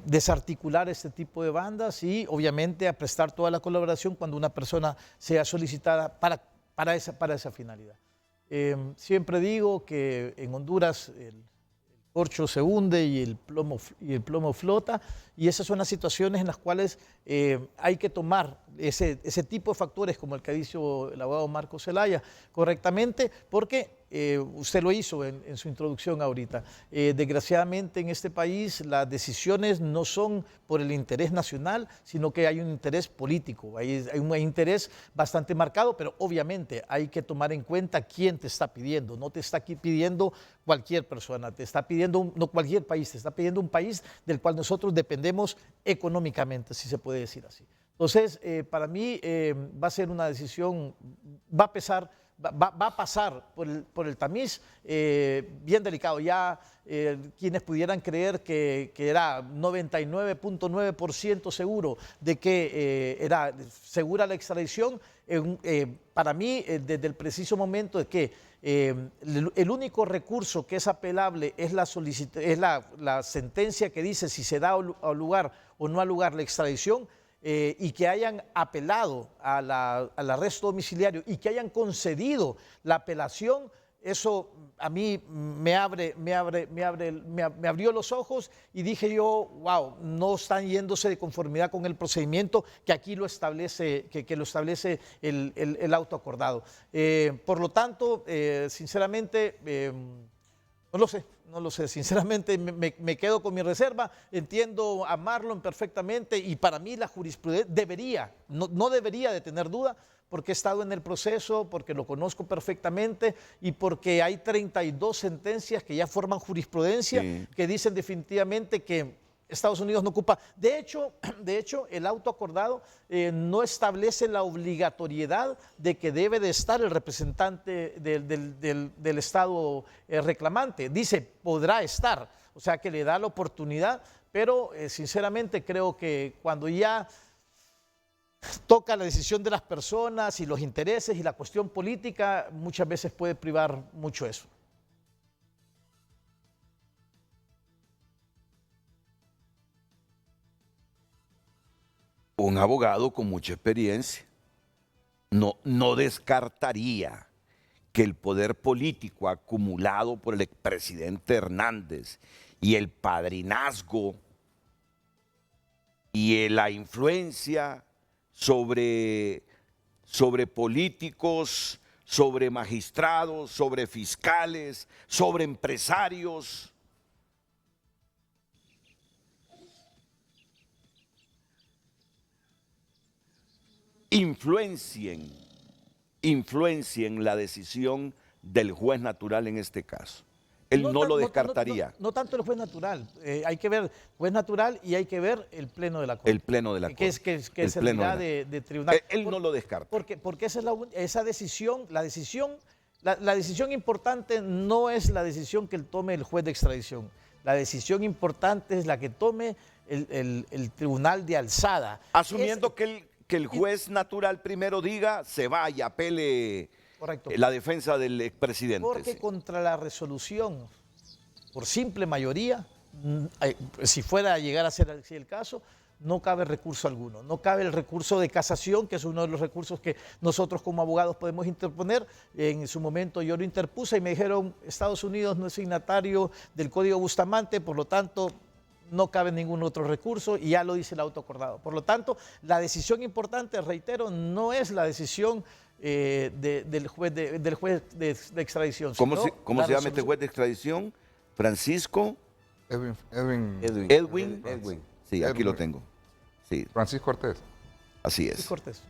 desarticular este tipo de bandas y obviamente a prestar toda la colaboración cuando una persona sea solicitada para esa finalidad. Siempre digo que en Honduras el corcho se hunde y el plomo flota, y esas son las situaciones en las cuales hay que tomar ese tipo de factores como el que ha dicho el abogado Marco Zelaya correctamente, porque usted lo hizo en su introducción ahorita. Desgraciadamente en este país las decisiones no son por el interés nacional, sino que hay un interés político, hay un interés bastante marcado, pero obviamente hay que tomar en cuenta quién te está pidiendo. No te está aquí pidiendo cualquier persona, te está pidiendo, no cualquier país, te está pidiendo un país del cual nosotros dependemos económicamente, si se puede decir así. Entonces, para mí va a ser una decisión, va a pasar por el tamiz bien delicado. Ya quienes pudieran creer que era 99.9% seguro de que era segura la extradición, para mí, desde el preciso momento de que el único recurso que es apelable es la sentencia que dice si se da al lugar o no al lugar la extradición, y que hayan apelado al arresto domiciliario y que hayan concedido la apelación, eso a mí me abrió los ojos y dije yo, wow, no están yéndose de conformidad con el procedimiento que aquí lo establece, que lo establece el auto acordado. Por lo tanto, sinceramente, no lo sé, sinceramente me quedo con mi reserva, entiendo a Marlon perfectamente y para mí la jurisprudencia no debería de tener duda, porque he estado en el proceso, porque lo conozco perfectamente y porque hay 32 sentencias que ya forman jurisprudencia, sí, que dicen definitivamente que Estados Unidos no ocupa. De hecho, el auto acordado no establece la obligatoriedad de que debe de estar el representante del Estado reclamante. Dice, podrá estar, o sea que le da la oportunidad, pero sinceramente creo que cuando ya toca la decisión de las personas y los intereses y la cuestión política, muchas veces puede privar mucho eso. Un abogado con mucha experiencia no descartaría que el poder político acumulado por el expresidente Hernández y el padrinazgo y la influencia sobre políticos, sobre magistrados, sobre fiscales, sobre empresarios, influencien la decisión del juez natural en este caso. Él no lo descartaría. No tanto el juez natural. Hay que ver juez natural y hay que ver el pleno de la Corte. El pleno de la Corte. Que es el unidad de tribunal. Él no lo descarta. Porque esa es esa decisión, la decisión importante no es la decisión que tome el juez de extradición. La decisión importante es la que tome el tribunal de alzada. Asumiendo que el juez natural primero diga, se vaya, apele. Correcto. La defensa del expresidente. Porque sí. Contra la resolución, por simple mayoría, si fuera a llegar a ser así el caso, no cabe recurso alguno. No cabe el recurso de casación, que es uno de los recursos que nosotros como abogados podemos interponer. En su momento yo lo interpuse y me dijeron, Estados Unidos no es signatario del Código Bustamante, por lo tanto no cabe ningún otro recurso y ya lo dice el auto acordado. Por lo tanto, la decisión importante, reitero, no es la decisión del juez de extradición. ¿Cómo se llama este juez de extradición? Francisco Edwin. Sí, aquí lo tengo. Sí. Francisco Cortés. Así es. Cortés.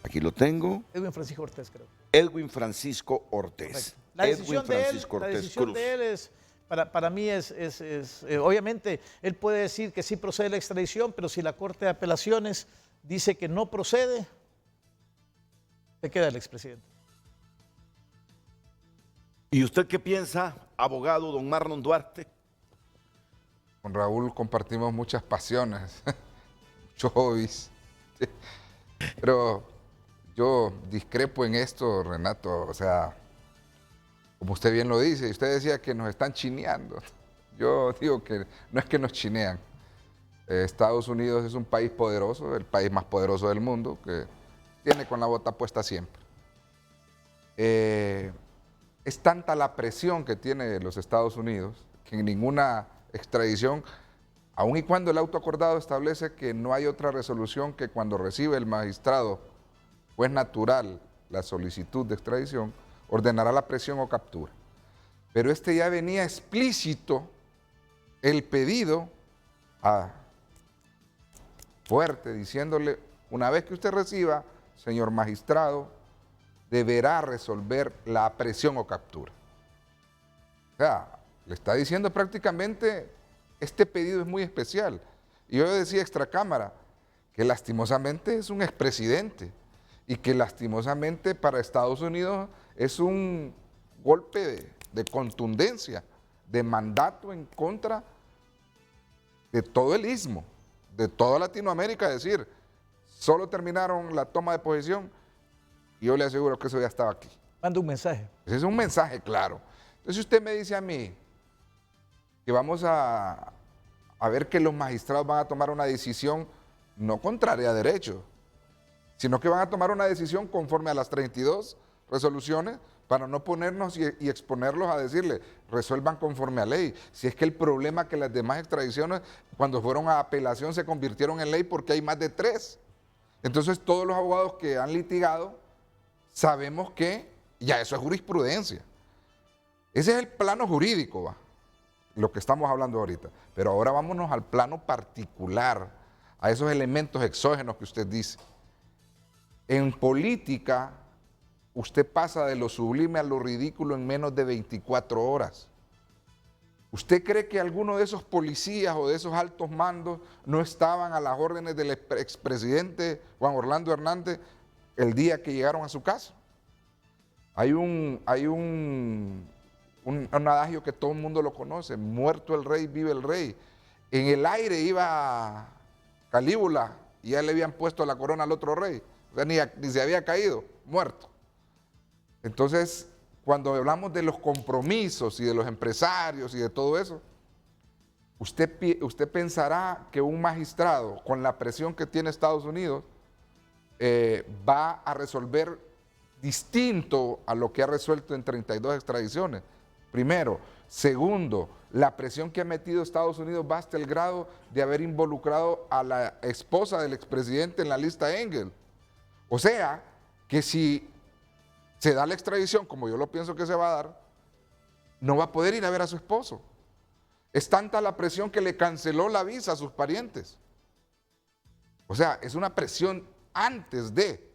Aquí lo tengo. Edwin Francisco Ortiz, creo. Edwin Francisco Ortiz. La decisión de él es, para mí obviamente, él puede decir que sí procede la extradición, pero si la Corte de Apelaciones dice que no procede, se queda el expresidente. ¿Y usted qué piensa, abogado don Marlon Duarte? Con Raúl compartimos muchas pasiones, muchos hobbies. Pero yo discrepo en esto, Renato. O sea, como usted bien lo dice, y usted decía que nos están chineando. Yo digo que no es que nos chinean. Estados Unidos es un país poderoso, el país más poderoso del mundo, que tiene con la bota puesta siempre. Es tanta la presión que tiene los Estados Unidos que en ninguna extradición, aun y cuando el auto acordado establece que no hay otra resolución que cuando recibe el magistrado juez natural la solicitud de extradición, ordenará la presión o captura. Pero este ya venía explícito el pedido fuerte, diciéndole, una vez que usted reciba, señor magistrado, deberá resolver la presión o captura. O sea, le está diciendo prácticamente, este pedido es muy especial. Y yo decía extracámara, que lastimosamente es un expresidente y que lastimosamente para Estados Unidos es un golpe de contundencia, de mandato en contra de todo el istmo, de toda Latinoamérica, es decir, solo terminaron la toma de posesión y yo le aseguro que eso ya estaba aquí. Manda un mensaje. Ese es un mensaje claro. Entonces, si usted me dice a mí que vamos a ver que los magistrados van a tomar una decisión no contraria a derecho, sino que van a tomar una decisión conforme a las 32 resoluciones para no ponernos y exponerlos a decirle, resuelvan conforme a ley. Si es que el problema es que las demás extradiciones, cuando fueron a apelación, se convirtieron en ley porque hay más de 3. Entonces, todos los abogados que han litigado, sabemos que ya eso es jurisprudencia. Ese es el plano jurídico, ¿va? Lo que estamos hablando ahorita. Pero ahora vámonos al plano particular, a esos elementos exógenos que usted dice. En política, usted pasa de lo sublime a lo ridículo en menos de 24 horas. ¿Usted cree que alguno de esos policías o de esos altos mandos no estaban a las órdenes del expresidente Juan Orlando Hernández el día que llegaron a su casa? Hay un adagio que todo el mundo lo conoce: muerto el rey, vive el rey. En el aire iba Calígula y ya le habían puesto la corona al otro rey. O sea, ni se había caído, muerto. Entonces, cuando hablamos de los compromisos y de los empresarios y de todo eso, usted pensará que un magistrado, con la presión que tiene Estados Unidos, va a resolver distinto a lo que ha resuelto en 32 extradiciones. Primero. Segundo, la presión que ha metido Estados Unidos va hasta el grado de haber involucrado a la esposa del expresidente en la lista Engel. O sea, que si se da la extradición, como yo lo pienso que se va a dar, no va a poder ir a ver a su esposo. Es tanta la presión que le canceló la visa a sus parientes. O sea, es una presión antes de.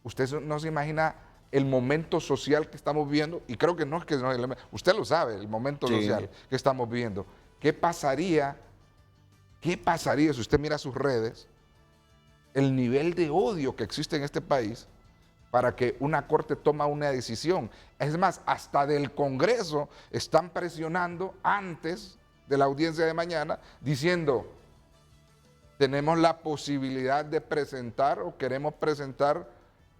usted no se imagina el momento social que estamos viviendo, y creo que no es que no, usted lo sabe, el momento social que estamos viviendo. ¿Qué pasaría si usted mira sus redes, el nivel de odio que existe en este país para que una corte toma una decisión? Es más, hasta del Congreso están presionando antes de la audiencia de mañana, diciendo, tenemos la posibilidad de presentar o queremos presentar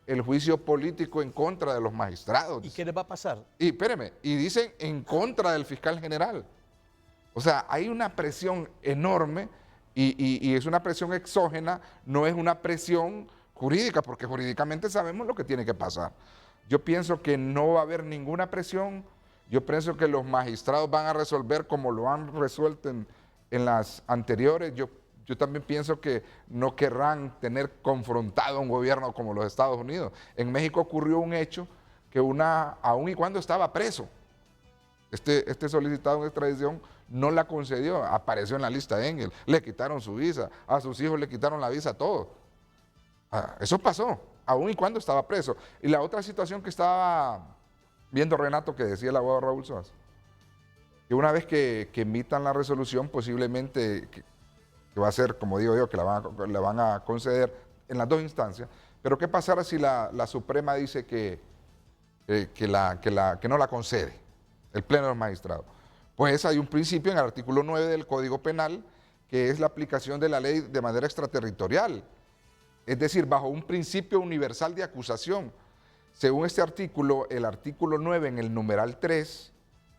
el juicio político en contra de los magistrados. ¿Y qué les va a pasar? Y espéreme, y dicen en contra del fiscal general. O sea, hay una presión enorme y es una presión exógena, no es una presión jurídica, porque jurídicamente sabemos lo que tiene que pasar. Yo pienso que no va a haber ninguna presión, yo pienso que los magistrados van a resolver como lo han resuelto en las anteriores. Yo también pienso que no querrán tener confrontado a un gobierno como los Estados Unidos. En México ocurrió un hecho que aun y cuando estaba preso, este solicitado en extradición no la concedió, apareció en la lista de Engel, le quitaron su visa, a sus hijos le quitaron la visa, todo. Eso pasó, aun y cuando estaba preso. Y la otra situación que estaba viendo Renato, que decía el abogado Raúl Soaz, que una vez que emitan la resolución, posiblemente que va a ser, como digo yo, que la van a conceder en las dos instancias, pero ¿qué pasará si la Suprema dice que no la concede, el Pleno de los Magistrados? Pues hay un principio en el artículo 9 del Código Penal, que es la aplicación de la ley de manera extraterritorial, es decir, bajo un principio universal de acusación. Según este artículo, el artículo 9 en el numeral 3,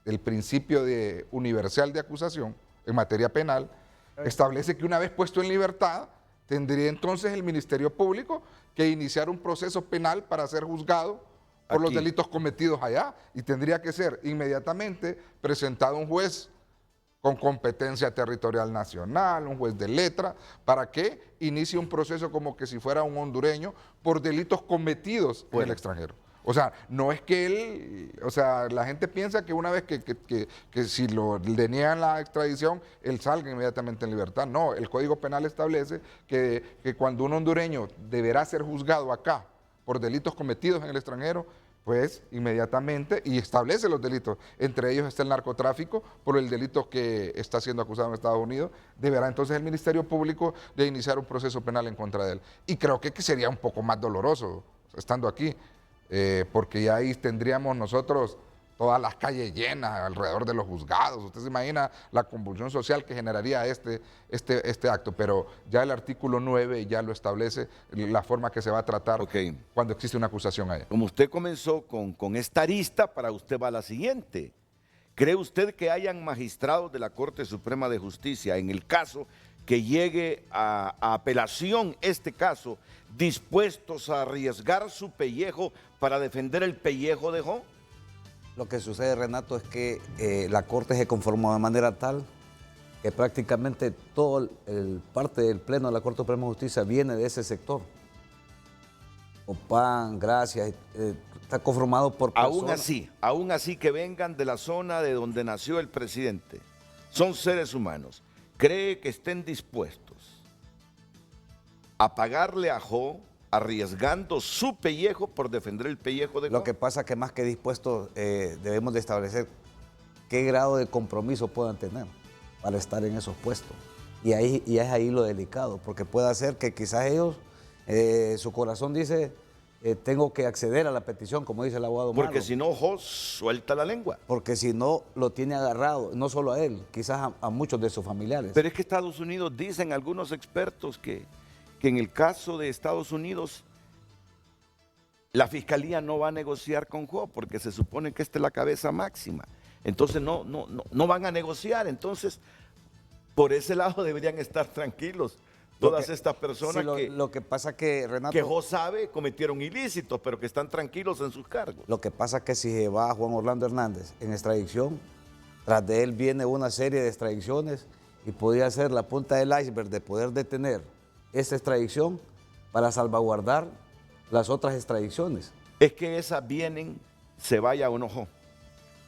del principio universal de acusación en materia penal, establece que una vez puesto en libertad, tendría entonces el Ministerio Público que iniciar un proceso penal para ser juzgado por los delitos cometidos allá, y tendría que ser inmediatamente presentado a un juez con competencia territorial nacional, un juez de letra, para que inicie un proceso como que si fuera un hondureño por delitos cometidos en el extranjero. O sea, no es que él, o sea, la gente piensa que una vez que si le niegan la extradición, él salga inmediatamente en libertad. No, el Código Penal establece que cuando un hondureño deberá ser juzgado acá por delitos cometidos en el extranjero, pues inmediatamente, y establece los delitos, entre ellos está el narcotráfico, por el delito que está siendo acusado en Estados Unidos, deberá entonces el Ministerio Público de iniciar un proceso penal en contra de él. Y creo que sería un poco más doloroso estando aquí, porque ya ahí tendríamos nosotros todas las calles llenas alrededor de los juzgados. Usted se imagina la convulsión social que generaría este acto, pero ya el artículo 9 ya lo establece, la forma que se va a tratar cuando existe una acusación allá. Como usted comenzó con esta arista, para usted va la siguiente. ¿Cree usted que hayan magistrados de la Corte Suprema de Justicia, en el caso que llegue a apelación este caso, dispuestos a arriesgar su pellejo para defender el pellejo de Jo? Lo que sucede, Renato, es que la Corte se conformó de manera tal que prácticamente todo parte del Pleno de la Corte Suprema de Justicia viene de ese sector. Opan, Gracias, está conformado por personas. Aún así que vengan de la zona de donde nació el presidente, son seres humanos. ¿Cree que estén dispuestos a pagarle a Jo arriesgando su pellejo por defender el pellejo de Jo? Lo que pasa que más que dispuestos debemos de establecer qué grado de compromiso puedan tener para estar en esos puestos. Y es ahí lo delicado, porque puede ser que quizás ellos, su corazón dice, tengo que acceder a la petición, como dice el abogado Malo. Porque si no, Jo suelta la lengua. Porque si no, lo tiene agarrado, no solo a él, quizás a muchos de sus familiares. Pero es que Estados Unidos, dicen algunos expertos que en el caso de Estados Unidos, la fiscalía no va a negociar con Jo, porque se supone que esta es la cabeza máxima. Entonces no van a negociar. Entonces, por ese lado deberían estar tranquilos todas estas personas lo que pasa que, Renato, que Jo sabe cometieron ilícitos, pero que están tranquilos en sus cargos. Lo que pasa que si se va Juan Orlando Hernández en extradición, tras de él viene una serie de extradiciones y podría ser la punta del iceberg de poder detener esta extradición para salvaguardar las otras extradiciones. Es que esas vienen, se vaya o no Jo.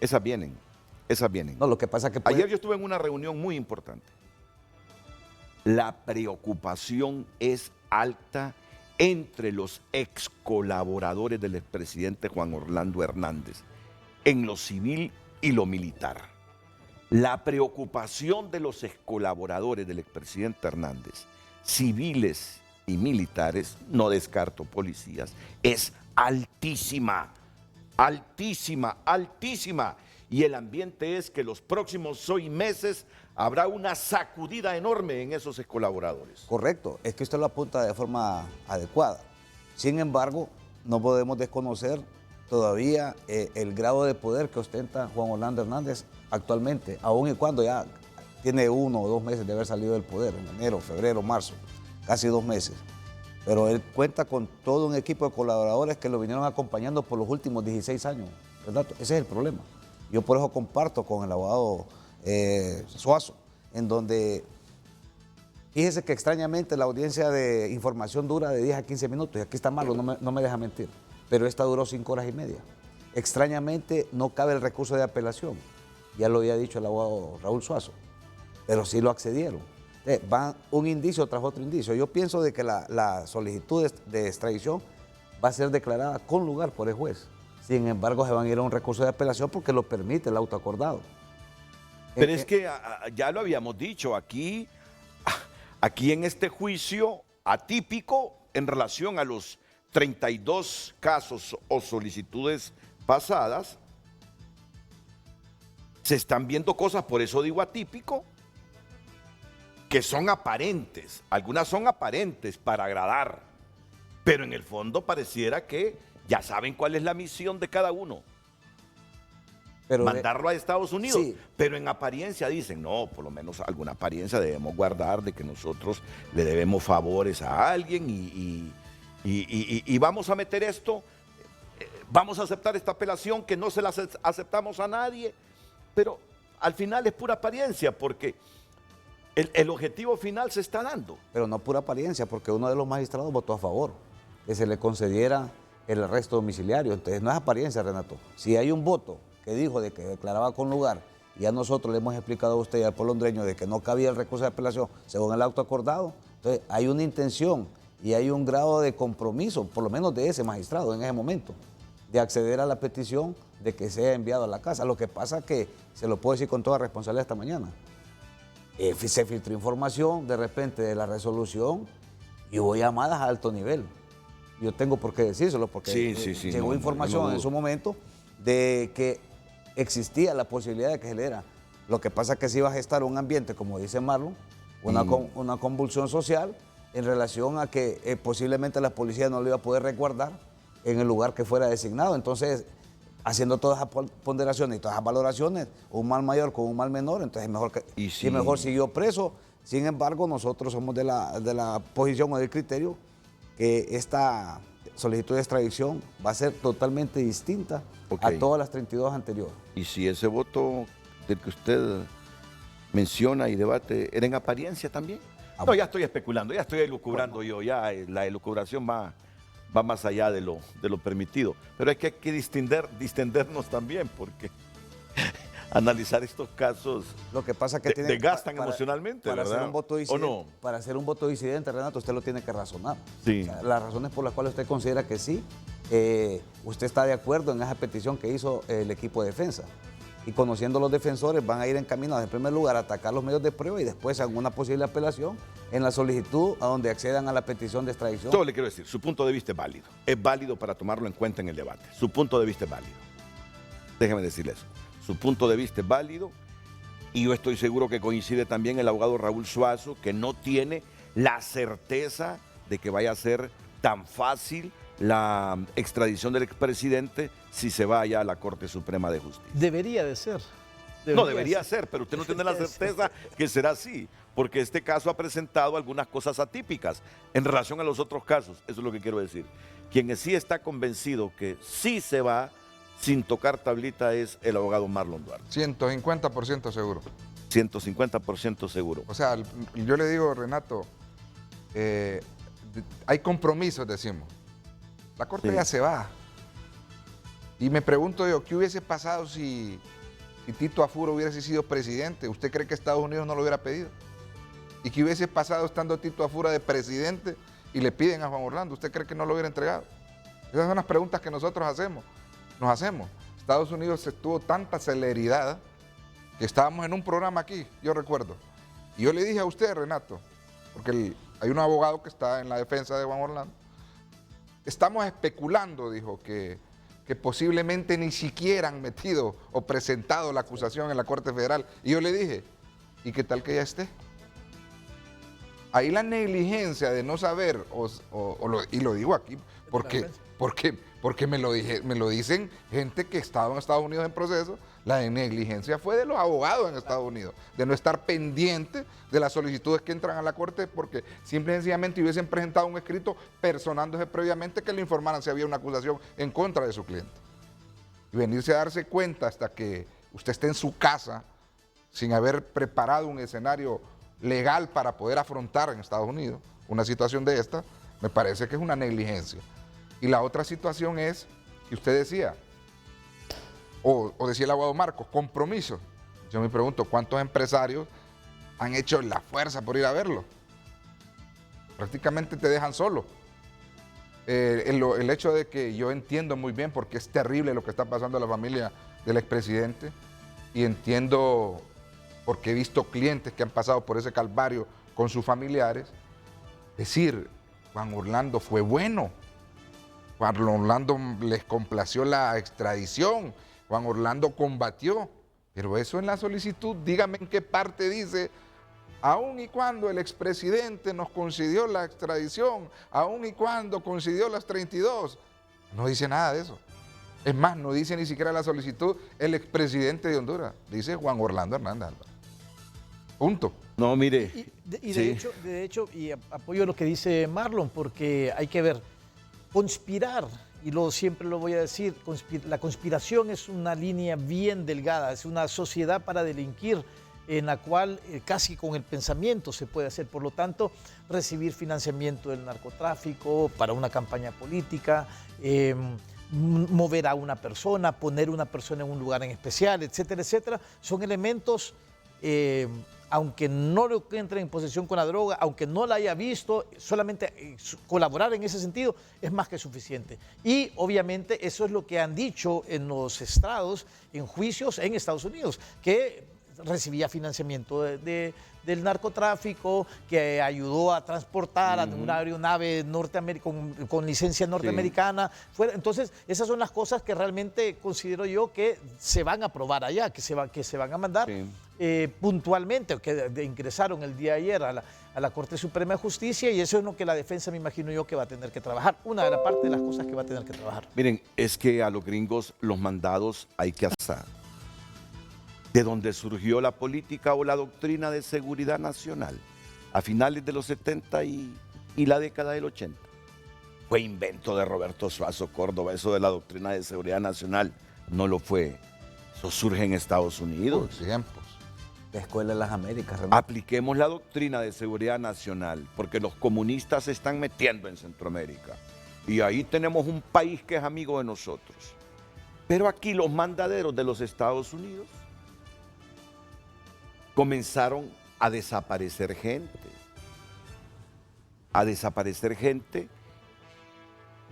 Esas vienen. No, lo que pasa que ayer yo estuve en una reunión muy importante. La preocupación es alta entre los ex colaboradores del expresidente Juan Orlando Hernández en lo civil y lo militar. La preocupación de los ex colaboradores del expresidente Hernández, civiles y militares, no descarto policías, es altísima, altísima, altísima. Y el ambiente es que los próximos 6 meses habrá una sacudida enorme en esos colaboradores. Correcto, es que usted lo apunta de forma adecuada. Sin embargo, no podemos desconocer todavía el grado de poder que ostenta Juan Orlando Hernández actualmente, aun y cuando ya tiene 1 o 2 meses de haber salido del poder, en enero, febrero, marzo, casi 2 meses. Pero él cuenta con todo un equipo de colaboradores que lo vinieron acompañando por los últimos 16 años, ¿verdad? Ese es el problema. Yo por eso comparto con el abogado Suazo, en donde, fíjese que extrañamente la audiencia de información dura de 10 a 15 minutos, y aquí está malo, no me deja mentir, pero esta duró 5 horas y media. Extrañamente no cabe el recurso de apelación, ya lo había dicho el abogado Raúl Suazo, pero sí lo accedieron. Van un indicio tras otro indicio. Yo pienso de que la solicitud de extradición va a ser declarada con lugar por el juez. Sin embargo, se van a ir a un recurso de apelación porque lo permite el auto acordado. Pero es que ya lo habíamos dicho, aquí en este juicio atípico en relación a los 32 casos o solicitudes pasadas, se están viendo cosas, por eso digo atípico, que son aparentes. Algunas son aparentes para agradar, pero en el fondo pareciera que ya saben cuál es la misión de cada uno. Pero mandarlo a Estados Unidos, sí. Pero en apariencia dicen, no, por lo menos alguna apariencia debemos guardar de que nosotros le debemos favores a alguien y vamos a meter esto, vamos a aceptar esta apelación que no se la aceptamos a nadie, pero al final es pura apariencia porque el objetivo final se está dando. Pero no pura apariencia, porque uno de los magistrados votó a favor, que se le concediera el arresto domiciliario. Entonces no es apariencia, Renato. Si hay un voto que dijo de que declaraba con lugar, y a nosotros le hemos explicado a usted y al pueblo hondureño de que no cabía el recurso de apelación según el auto acordado, entonces hay una intención y hay un grado de compromiso, por lo menos de ese magistrado en ese momento, de acceder a la petición de que sea enviado a la casa. Lo que pasa que, se lo puedo decir con toda responsabilidad esta mañana, se filtró información de repente de la resolución y hubo llamadas a alto nivel. Yo tengo por qué decírselo, porque llegó información en su momento de que existía la posibilidad de que se le diera. Lo que pasa es que se iba a gestar un ambiente, como dice Marlon, una convulsión social en relación a que posiblemente la policía no lo iba a poder resguardar en el lugar que fuera designado. Entonces, haciendo todas esas ponderaciones y todas esas valoraciones, un mal mayor con un mal menor, entonces mejor siguió preso. Sin embargo, nosotros somos de la posición o del criterio que esta solicitud de extradición va a ser totalmente distinta a todas las 32 anteriores. Y si ese voto del que usted menciona y debate era en apariencia también. No, ya estoy especulando, ya estoy elucubrando yo, ya la elucubración va más allá de lo permitido. Pero hay que distendernos también, porque analizar estos casos lo que pasa que desgastan emocionalmente, para ¿verdad? Hacer un voto disidente, ¿o no? Para hacer un voto disidente, Renato, usted lo tiene que razonar. Sí. O sea, las razones por las cuales usted considera que sí, usted está de acuerdo en esa petición que hizo el equipo de defensa. Y conociendo los defensores, van a ir encaminados en primer lugar a atacar los medios de prueba y después a una posible apelación en la solicitud a donde accedan a la petición de extradición. Todo le quiero decir, su punto de vista es válido. Es válido para tomarlo en cuenta en el debate. Su punto de vista es válido. Déjeme decirle eso. Su punto de vista es válido y yo estoy seguro que coincide también el abogado Raúl Suazo, que no tiene la certeza de que vaya a ser tan fácil la extradición del expresidente si se va allá a la Corte Suprema de Justicia. Debería de ser. No, debería ser, pero usted no tiene la certeza que será así, porque este caso ha presentado algunas cosas atípicas en relación a los otros casos. Eso es lo que quiero decir. Quien sí está convencido que sí se va sin tocar tablita es el abogado Marlon Duarte. 150% seguro. 150% seguro. O sea, yo le digo, Renato, hay compromisos, decimos. La Corte ya se va. Y me pregunto yo, ¿qué hubiese pasado si Tito Afuro hubiese sido presidente? ¿Usted cree que Estados Unidos no lo hubiera pedido? ¿Y qué hubiese pasado estando Tito Afuro de presidente y le piden a Juan Orlando, ¿usted cree que no lo hubiera entregado? Esas son las preguntas que nosotros nos hacemos. Estados Unidos tuvo tanta celeridad que estábamos en un programa aquí, yo recuerdo, y yo le dije a usted, Renato, porque hay un abogado que está en la defensa de Juan Orlando, estamos especulando, dijo, que posiblemente ni siquiera han metido o presentado la acusación en la Corte Federal. Y yo le dije, ¿y qué tal que ya esté? Ahí la negligencia de no saber, y lo digo aquí, porque me lo dicen gente que estaba en Estados Unidos en proceso, la negligencia fue de los abogados en Estados Unidos, de no estar pendiente de las solicitudes que entran a la Corte, porque simple y sencillamente hubiesen presentado un escrito personándose previamente que le informaran si había una acusación en contra de su cliente. Y venirse a darse cuenta hasta que usted esté en su casa sin haber preparado un escenario legal para poder afrontar en Estados Unidos una situación de esta, me parece que es una negligencia. Y la otra situación es que usted decía, o decía el abogado Marcos, compromiso. Yo me pregunto, ¿cuántos empresarios han hecho la fuerza por ir a verlo? Prácticamente te dejan solo. El hecho de que yo entiendo muy bien porque es terrible lo que está pasando a la familia del expresidente y entiendo porque he visto clientes que han pasado por ese calvario con sus familiares, decir, Juan Orlando fue bueno, Juan Orlando les complació la extradición, Juan Orlando combatió, pero eso en la solicitud, dígame en qué parte dice, aun y cuando el expresidente nos concedió la extradición, aun y cuando concedió las 32, no dice nada de eso. Es más, no dice ni siquiera la solicitud el expresidente de Honduras, dice Juan Orlando Hernández Álvarez. Punto. No, mire. De hecho, apoyo lo que dice Marlon, porque hay que ver, conspirar, y siempre lo voy a decir, la conspiración es una línea bien delgada, es una sociedad para delinquir en la cual casi con el pensamiento se puede hacer. Por lo tanto, recibir financiamiento del narcotráfico para una campaña política, mover a una persona, poner una persona en un lugar en especial, etcétera, etcétera, son elementos, aunque no lo entre en posesión con la droga, aunque no la haya visto, solamente colaborar en ese sentido es más que suficiente. Y obviamente eso es lo que han dicho en los estrados, en juicios en Estados Unidos, que recibía financiamiento del narcotráfico, que ayudó a transportar a una aeronave con licencia norteamericana. Sí. Entonces, esas son las cosas que realmente considero yo que se van a probar allá, que se van a mandar puntualmente, que ingresaron el día de ayer a la Corte Suprema de Justicia, y eso es lo que la defensa me imagino yo que va a tener que trabajar. Una de las partes de las cosas que va a tener que trabajar. Miren, es que a los gringos los mandados hay que hacer. De donde surgió la política o la doctrina de seguridad nacional a finales de los 70 y la década del 80. Fue invento de Roberto Suazo Córdoba, eso de la doctrina de seguridad nacional. No lo fue. Eso surge en Estados Unidos. Por tiempos. La Escuela de las Américas. Renato. Apliquemos la doctrina de seguridad nacional, porque los comunistas se están metiendo en Centroamérica. Y ahí tenemos un país que es amigo de nosotros. Pero aquí los mandaderos de los Estados Unidos comenzaron a desaparecer gente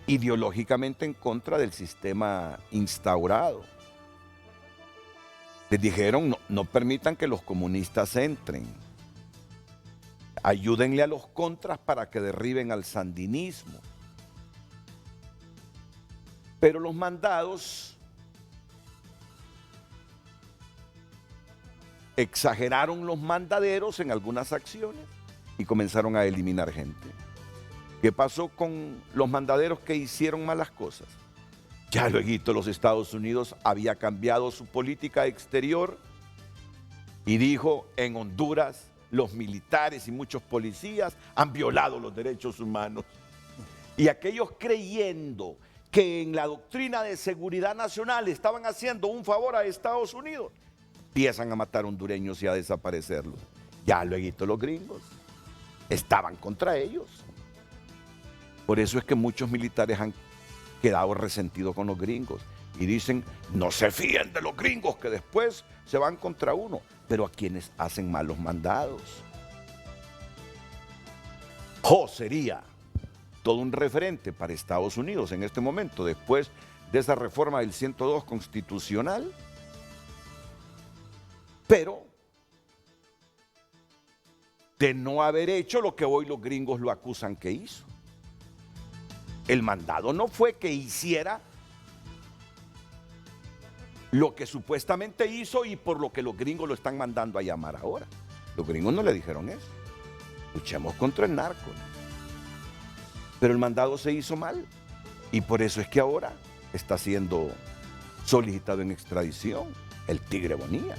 ideológicamente en contra del sistema instaurado. Les dijeron, no permitan que los comunistas entren, ayúdenle a los contras para que derriben al sandinismo. Pero los mandados exageraron los mandaderos en algunas acciones y comenzaron a eliminar gente. ¿Qué pasó con los mandaderos que hicieron malas cosas? Ya luego los Estados Unidos había cambiado su política exterior y dijo, en Honduras los militares y muchos policías han violado los derechos humanos. Y aquellos creyendo que en la doctrina de seguridad nacional estaban haciendo un favor a Estados Unidos, empiezan a matar hondureños y a desaparecerlos. Ya luego los gringos estaban contra ellos. Por eso es que muchos militares han quedado resentidos con los gringos y dicen, no se fíen de los gringos que después se van contra uno, pero a quienes hacen malos mandados. Sería todo un referente para Estados Unidos en este momento, después de esa reforma del 102 constitucional, pero de no haber hecho lo que hoy los gringos lo acusan que hizo. El mandado no fue que hiciera lo que supuestamente hizo y por lo que los gringos lo están mandando a llamar ahora. Los gringos no le dijeron eso. Luchemos contra el narco. Pero el mandado se hizo mal y por eso es que ahora está siendo solicitado en extradición el Tigre Bonilla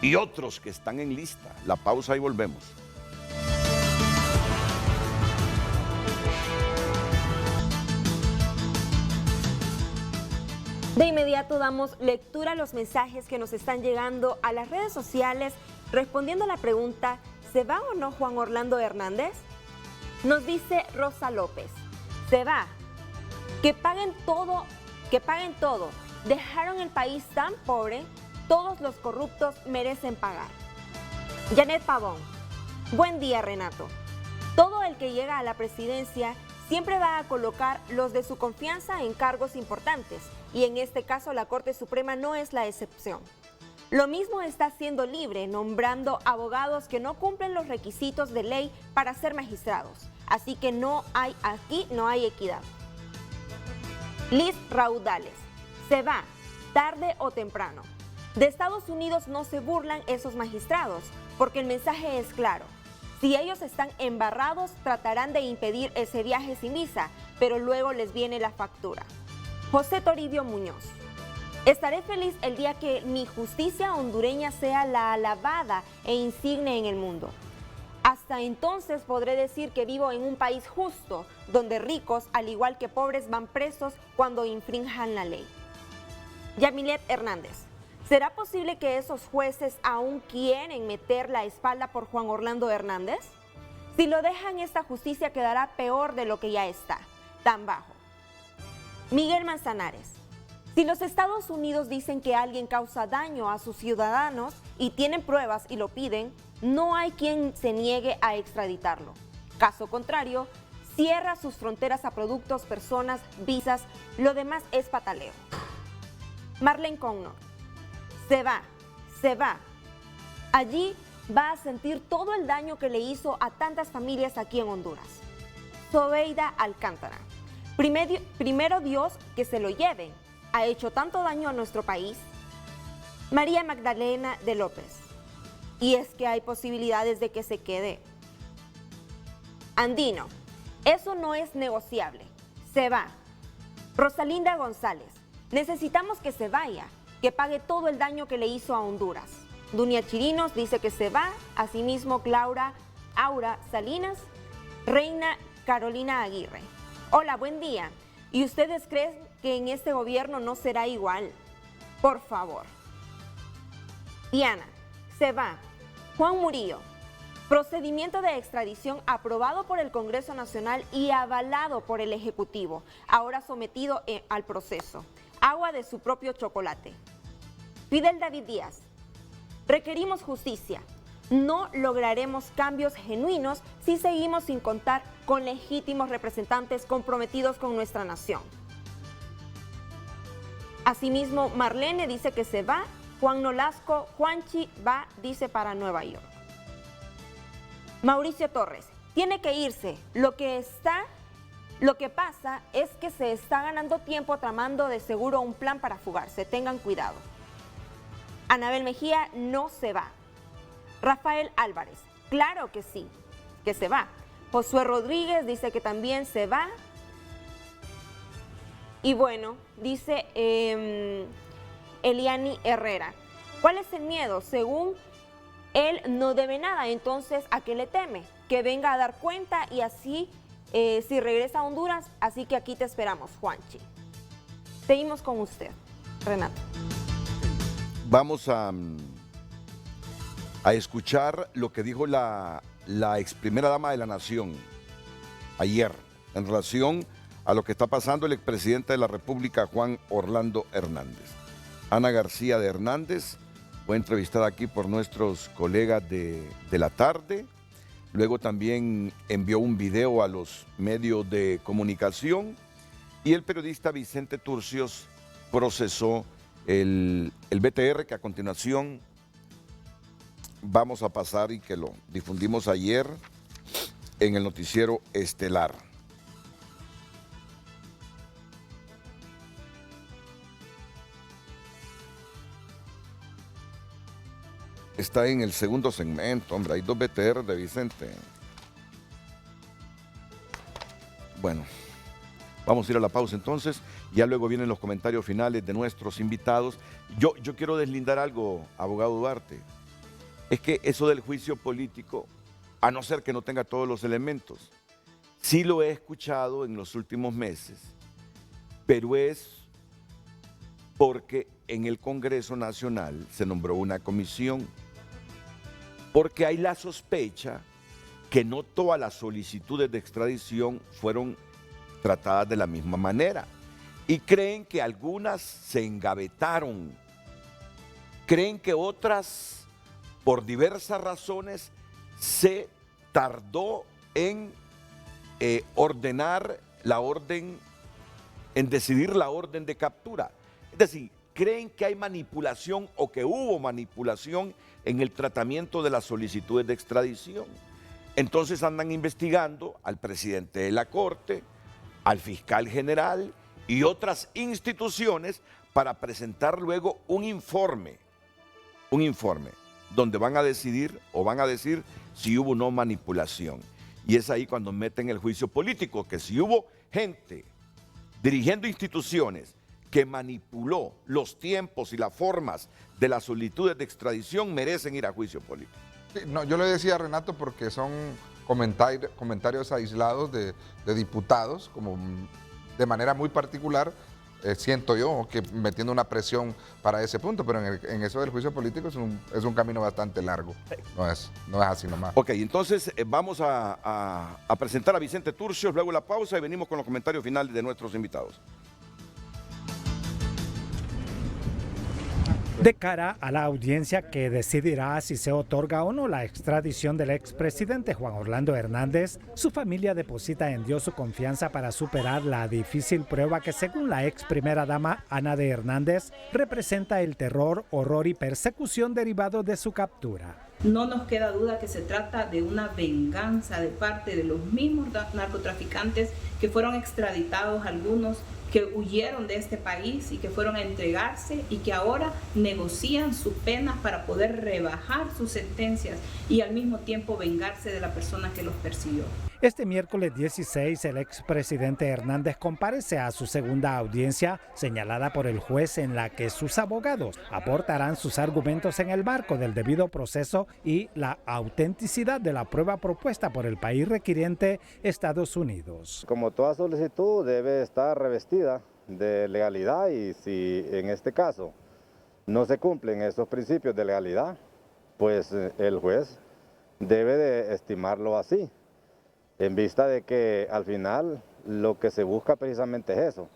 y otros que están en lista. La pausa y volvemos. De inmediato damos lectura a los mensajes que nos están llegando a las redes sociales respondiendo a la pregunta, ¿se va o no Juan Orlando Hernández? Nos dice Rosa López, se va, que paguen todo, dejaron el país tan pobre, todos los corruptos merecen pagar. Janet Pavón, buen día Renato, todo el que llega a la presidencia siempre va a colocar los de su confianza en cargos importantes y en este caso la Corte Suprema no es la excepción. Lo mismo está haciendo Libre, nombrando abogados que no cumplen los requisitos de ley para ser magistrados. Así que aquí no hay equidad. Liz Raudales, se va, tarde o temprano. De Estados Unidos no se burlan esos magistrados, porque el mensaje es claro. Si ellos están embarrados, tratarán de impedir ese viaje sin visa, pero luego les viene la factura. José Toribio Muñoz. Estaré feliz el día que mi justicia hondureña sea la alabada e insigne en el mundo. Hasta entonces podré decir que vivo en un país justo, donde ricos, al igual que pobres, van presos cuando infrinjan la ley. Yamilet Hernández. ¿Será posible que esos jueces aún quieren meter la espalda por Juan Orlando Hernández? Si lo dejan, esta justicia quedará peor de lo que ya está, tan bajo. Miguel Manzanares. Si los Estados Unidos dicen que alguien causa daño a sus ciudadanos y tienen pruebas y lo piden, no hay quien se niegue a extraditarlo. Caso contrario, cierra sus fronteras a productos, personas, visas, lo demás es pataleo. Marlene Connor. Se va. Allí va a sentir todo el daño que le hizo a tantas familias aquí en Honduras. Sobeida Alcántara. Primero Dios que se lo lleven. Ha hecho tanto daño a nuestro país. María Magdalena de López. Y es que hay posibilidades de que se quede. Andino. Eso no es negociable. Se va. Rosalinda González. Necesitamos que se vaya, que pague todo el daño que le hizo a Honduras. Dunia Chirinos dice que se va. Asimismo, Aura Salinas. Reina Carolina Aguirre. Hola, buen día. ¿Y ustedes creen que en este gobierno no será igual? Por favor. Diana, se va. Juan Murillo, procedimiento de extradición aprobado por el Congreso Nacional y avalado por el Ejecutivo, ahora sometido al proceso. Agua de su propio chocolate. Fidel David Díaz, requerimos justicia. No lograremos cambios genuinos si seguimos sin contar con legítimos representantes comprometidos con nuestra nación. Asimismo, Marlene dice que se va. Juan Nolasco, Juanchi va, dice, para Nueva York. Mauricio Torres, tiene que irse. Lo que pasa es que se está ganando tiempo tramando de seguro un plan para fugarse. Tengan cuidado. Anabel Mejía no se va. Rafael Álvarez, claro que sí, que se va. Josué Rodríguez dice que también se va. Y bueno, dice Eliani Herrera, ¿cuál es el miedo? Según él no debe nada, entonces ¿a qué le teme? Que venga a dar cuenta y así, si regresa a Honduras, así que aquí te esperamos, Juanchi. Seguimos con usted, Renato. Vamos a escuchar lo que dijo la ex primera dama de la Nación ayer en relación a lo que está pasando el expresidente de la República, Juan Orlando Hernández. Ana García de Hernández fue entrevistada aquí por nuestros colegas de la tarde luego también envió un video a los medios de comunicación y el periodista Vicente Turcios procesó el BTR que a continuación vamos a pasar y que lo difundimos ayer en el noticiero estelar. Está en el segundo segmento, hombre, hay 2 BTR de Vicente. Bueno, vamos a ir a la pausa entonces, ya luego vienen los comentarios finales de nuestros invitados. Yo quiero deslindar algo, abogado Duarte, es que eso del juicio político, a no ser que no tenga todos los elementos, sí lo he escuchado en los últimos meses, pero es porque en el Congreso Nacional se nombró una comisión, porque hay la sospecha que no todas las solicitudes de extradición fueron tratadas de la misma manera y creen que algunas se engavetaron, creen que otras, por diversas razones, se tardó en ordenar la orden, en decidir la orden de captura. Es decir, creen que hay manipulación o que hubo manipulación en el tratamiento de las solicitudes de extradición. Entonces andan investigando al presidente de la Corte, al fiscal general y otras instituciones para presentar luego un informe donde van a decidir o van a decir si hubo o no manipulación. Y es ahí cuando meten el juicio político, que si hubo gente dirigiendo instituciones que manipuló los tiempos y las formas de las solicitudes de extradición, merecen ir a juicio político. Sí, no, yo le decía a Renato porque son comentarios aislados de diputados, como de manera muy particular, siento yo, que metiendo una presión para ese punto, pero en eso del juicio político es un camino bastante largo, no es así nomás. Ok, entonces vamos a presentar a Vicente Turcios, luego la pausa y venimos con los comentarios finales de nuestros invitados. De cara a la audiencia que decidirá si se otorga o no la extradición del expresidente Juan Orlando Hernández, su familia deposita en Dios su confianza para superar la difícil prueba que, según la ex primera dama Ana de Hernández, representa el terror, horror y persecución derivado de su captura. No nos queda duda que se trata de una venganza de parte de los mismos narcotraficantes que fueron extraditados, algunos que huyeron de este país y que fueron a entregarse y que ahora negocian sus penas para poder rebajar sus sentencias y al mismo tiempo vengarse de la persona que los persiguió. Este miércoles 16, el expresidente Hernández comparece a su segunda audiencia, señalada por el juez, en la que sus abogados aportarán sus argumentos en el marco del debido proceso y la autenticidad de la prueba propuesta por el país requiriente, Estados Unidos. Como toda solicitud debe estar revestida de legalidad y si en este caso no se cumplen esos principios de legalidad, pues el juez debe de estimarlo así, en vista de que al final lo que se busca precisamente es eso,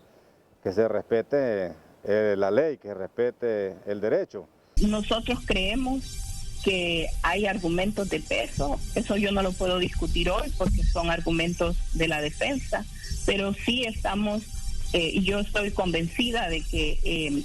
que se respete la ley, que se respete el derecho. Nosotros creemos que hay argumentos de peso, eso yo no lo puedo discutir hoy porque son argumentos de la defensa, pero sí estamos, y yo estoy convencida de que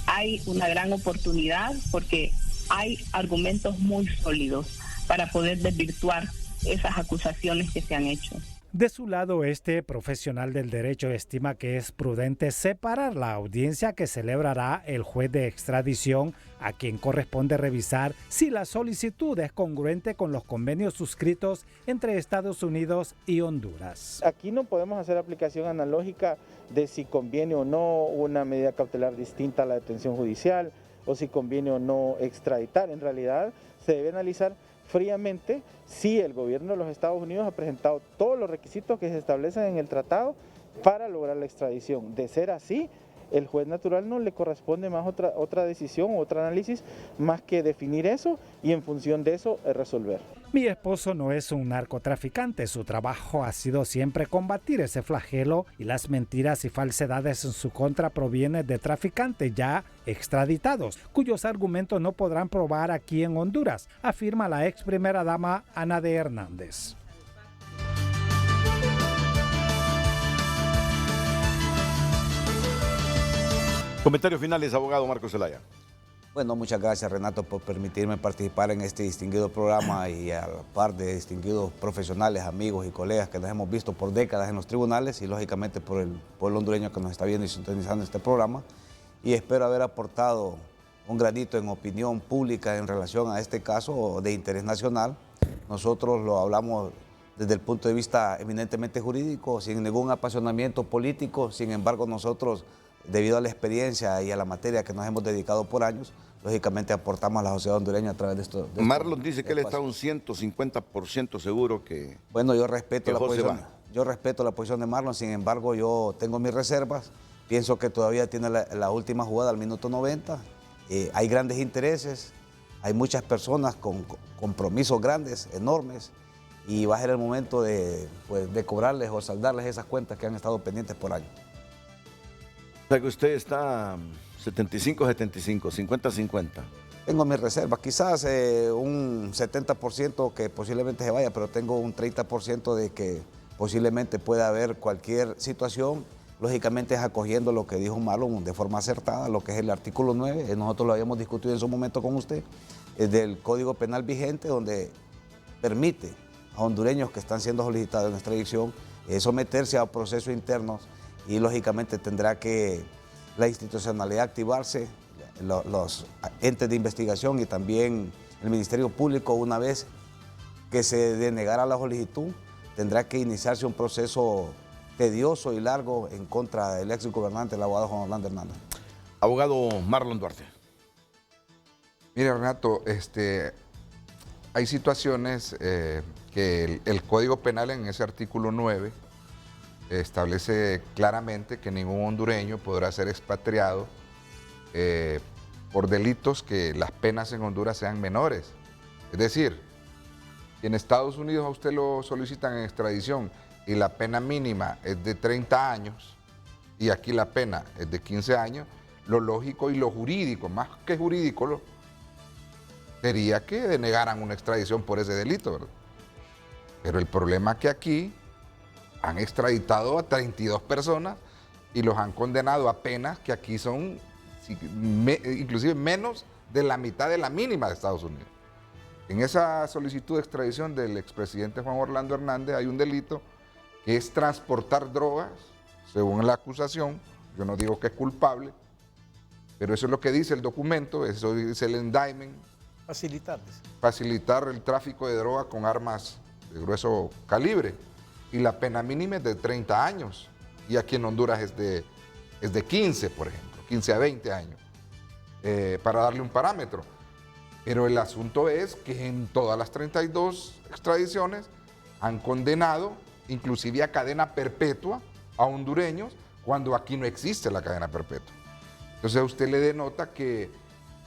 hay una gran oportunidad porque hay argumentos muy sólidos para poder desvirtuar esas acusaciones que se han hecho. De su lado, este profesional del derecho estima que es prudente separar la audiencia que celebrará el juez de extradición, a quien corresponde revisar si la solicitud es congruente con los convenios suscritos entre Estados Unidos y Honduras. Aquí no podemos hacer aplicación analógica de si conviene o no una medida cautelar distinta a la detención judicial o si conviene o no extraditar. En realidad se debe analizar fríamente si el gobierno de los Estados Unidos ha presentado todos los requisitos que se establecen en el tratado para lograr la extradición. De ser así, el juez natural no le corresponde más otra decisión, otro análisis, más que definir eso y en función de eso resolver. Mi esposo no es un narcotraficante, su trabajo ha sido siempre combatir ese flagelo y las mentiras y falsedades en su contra provienen de traficantes ya extraditados, cuyos argumentos no podrán probar aquí en Honduras, afirma la ex primera dama Ana de Hernández. Comentarios finales, abogado Marcos Zelaya. Bueno, muchas gracias, Renato, por permitirme participar en este distinguido programa y a la par de distinguidos profesionales, amigos y colegas que nos hemos visto por décadas en los tribunales y lógicamente por el pueblo hondureño que nos está viendo y sintonizando este programa. Y espero haber aportado un granito en opinión pública en relación a este caso de interés nacional. Nosotros lo hablamos desde el punto de vista eminentemente jurídico, sin ningún apasionamiento político. Sin embargo, nosotros, debido a la experiencia y a la materia que nos hemos dedicado por años, lógicamente aportamos a la sociedad hondureña a través de esto. Marlon dice que él está un 150% seguro que... Bueno, yo respeto la posición de Marlon, sin embargo, yo tengo mis reservas. Pienso que todavía tiene la última jugada al minuto 90. Hay grandes intereses, hay muchas personas con compromisos grandes, enormes, y va a ser el momento de cobrarles o saldarles esas cuentas que han estado pendientes por años. O sea que usted está 75-75, 50-50. Tengo mis reservas, quizás un 70% que posiblemente se vaya, pero tengo un 30% de que posiblemente pueda haber cualquier situación. Lógicamente es acogiendo lo que dijo Marlon de forma acertada, lo que es el artículo 9, nosotros lo habíamos discutido en su momento con usted, del Código Penal vigente, donde permite a hondureños que están siendo solicitados en extradición someterse a procesos internos y lógicamente tendrá que la institucionalidad activarse, los entes de investigación y también el Ministerio Público, una vez que se denegara la solicitud, tendrá que iniciarse un proceso tedioso y largo en contra del ex gobernante, el abogado Juan Orlando Hernández. Abogado Marlon Duarte. Mire, Renato, hay situaciones que el Código Penal en ese artículo 9 establece claramente que ningún hondureño podrá ser expatriado por delitos que las penas en Honduras sean menores. Es decir, si en Estados Unidos a usted lo solicitan en extradición y la pena mínima es de 30 años y aquí la pena es de 15 años, lo lógico y lo jurídico, más que jurídico, sería que denegaran una extradición por ese delito, ¿verdad? Pero el problema es que aquí han extraditado a 32 personas y los han condenado a penas que aquí son inclusive menos de la mitad de la mínima de Estados Unidos. En esa solicitud de extradición del expresidente Juan Orlando Hernández hay un delito que es transportar drogas, según la acusación. Yo no digo que es culpable, pero eso es lo que dice el documento, eso dice el indictment. Facilitar el tráfico de droga con armas de grueso calibre. Y la pena mínima es de 30 años. Y aquí en Honduras es de 15, por ejemplo, 15 a 20 años, para darle un parámetro. Pero el asunto es que en todas las 32 extradiciones han condenado, inclusive a cadena perpetua, a hondureños, cuando aquí no existe la cadena perpetua. Entonces a usted le denota que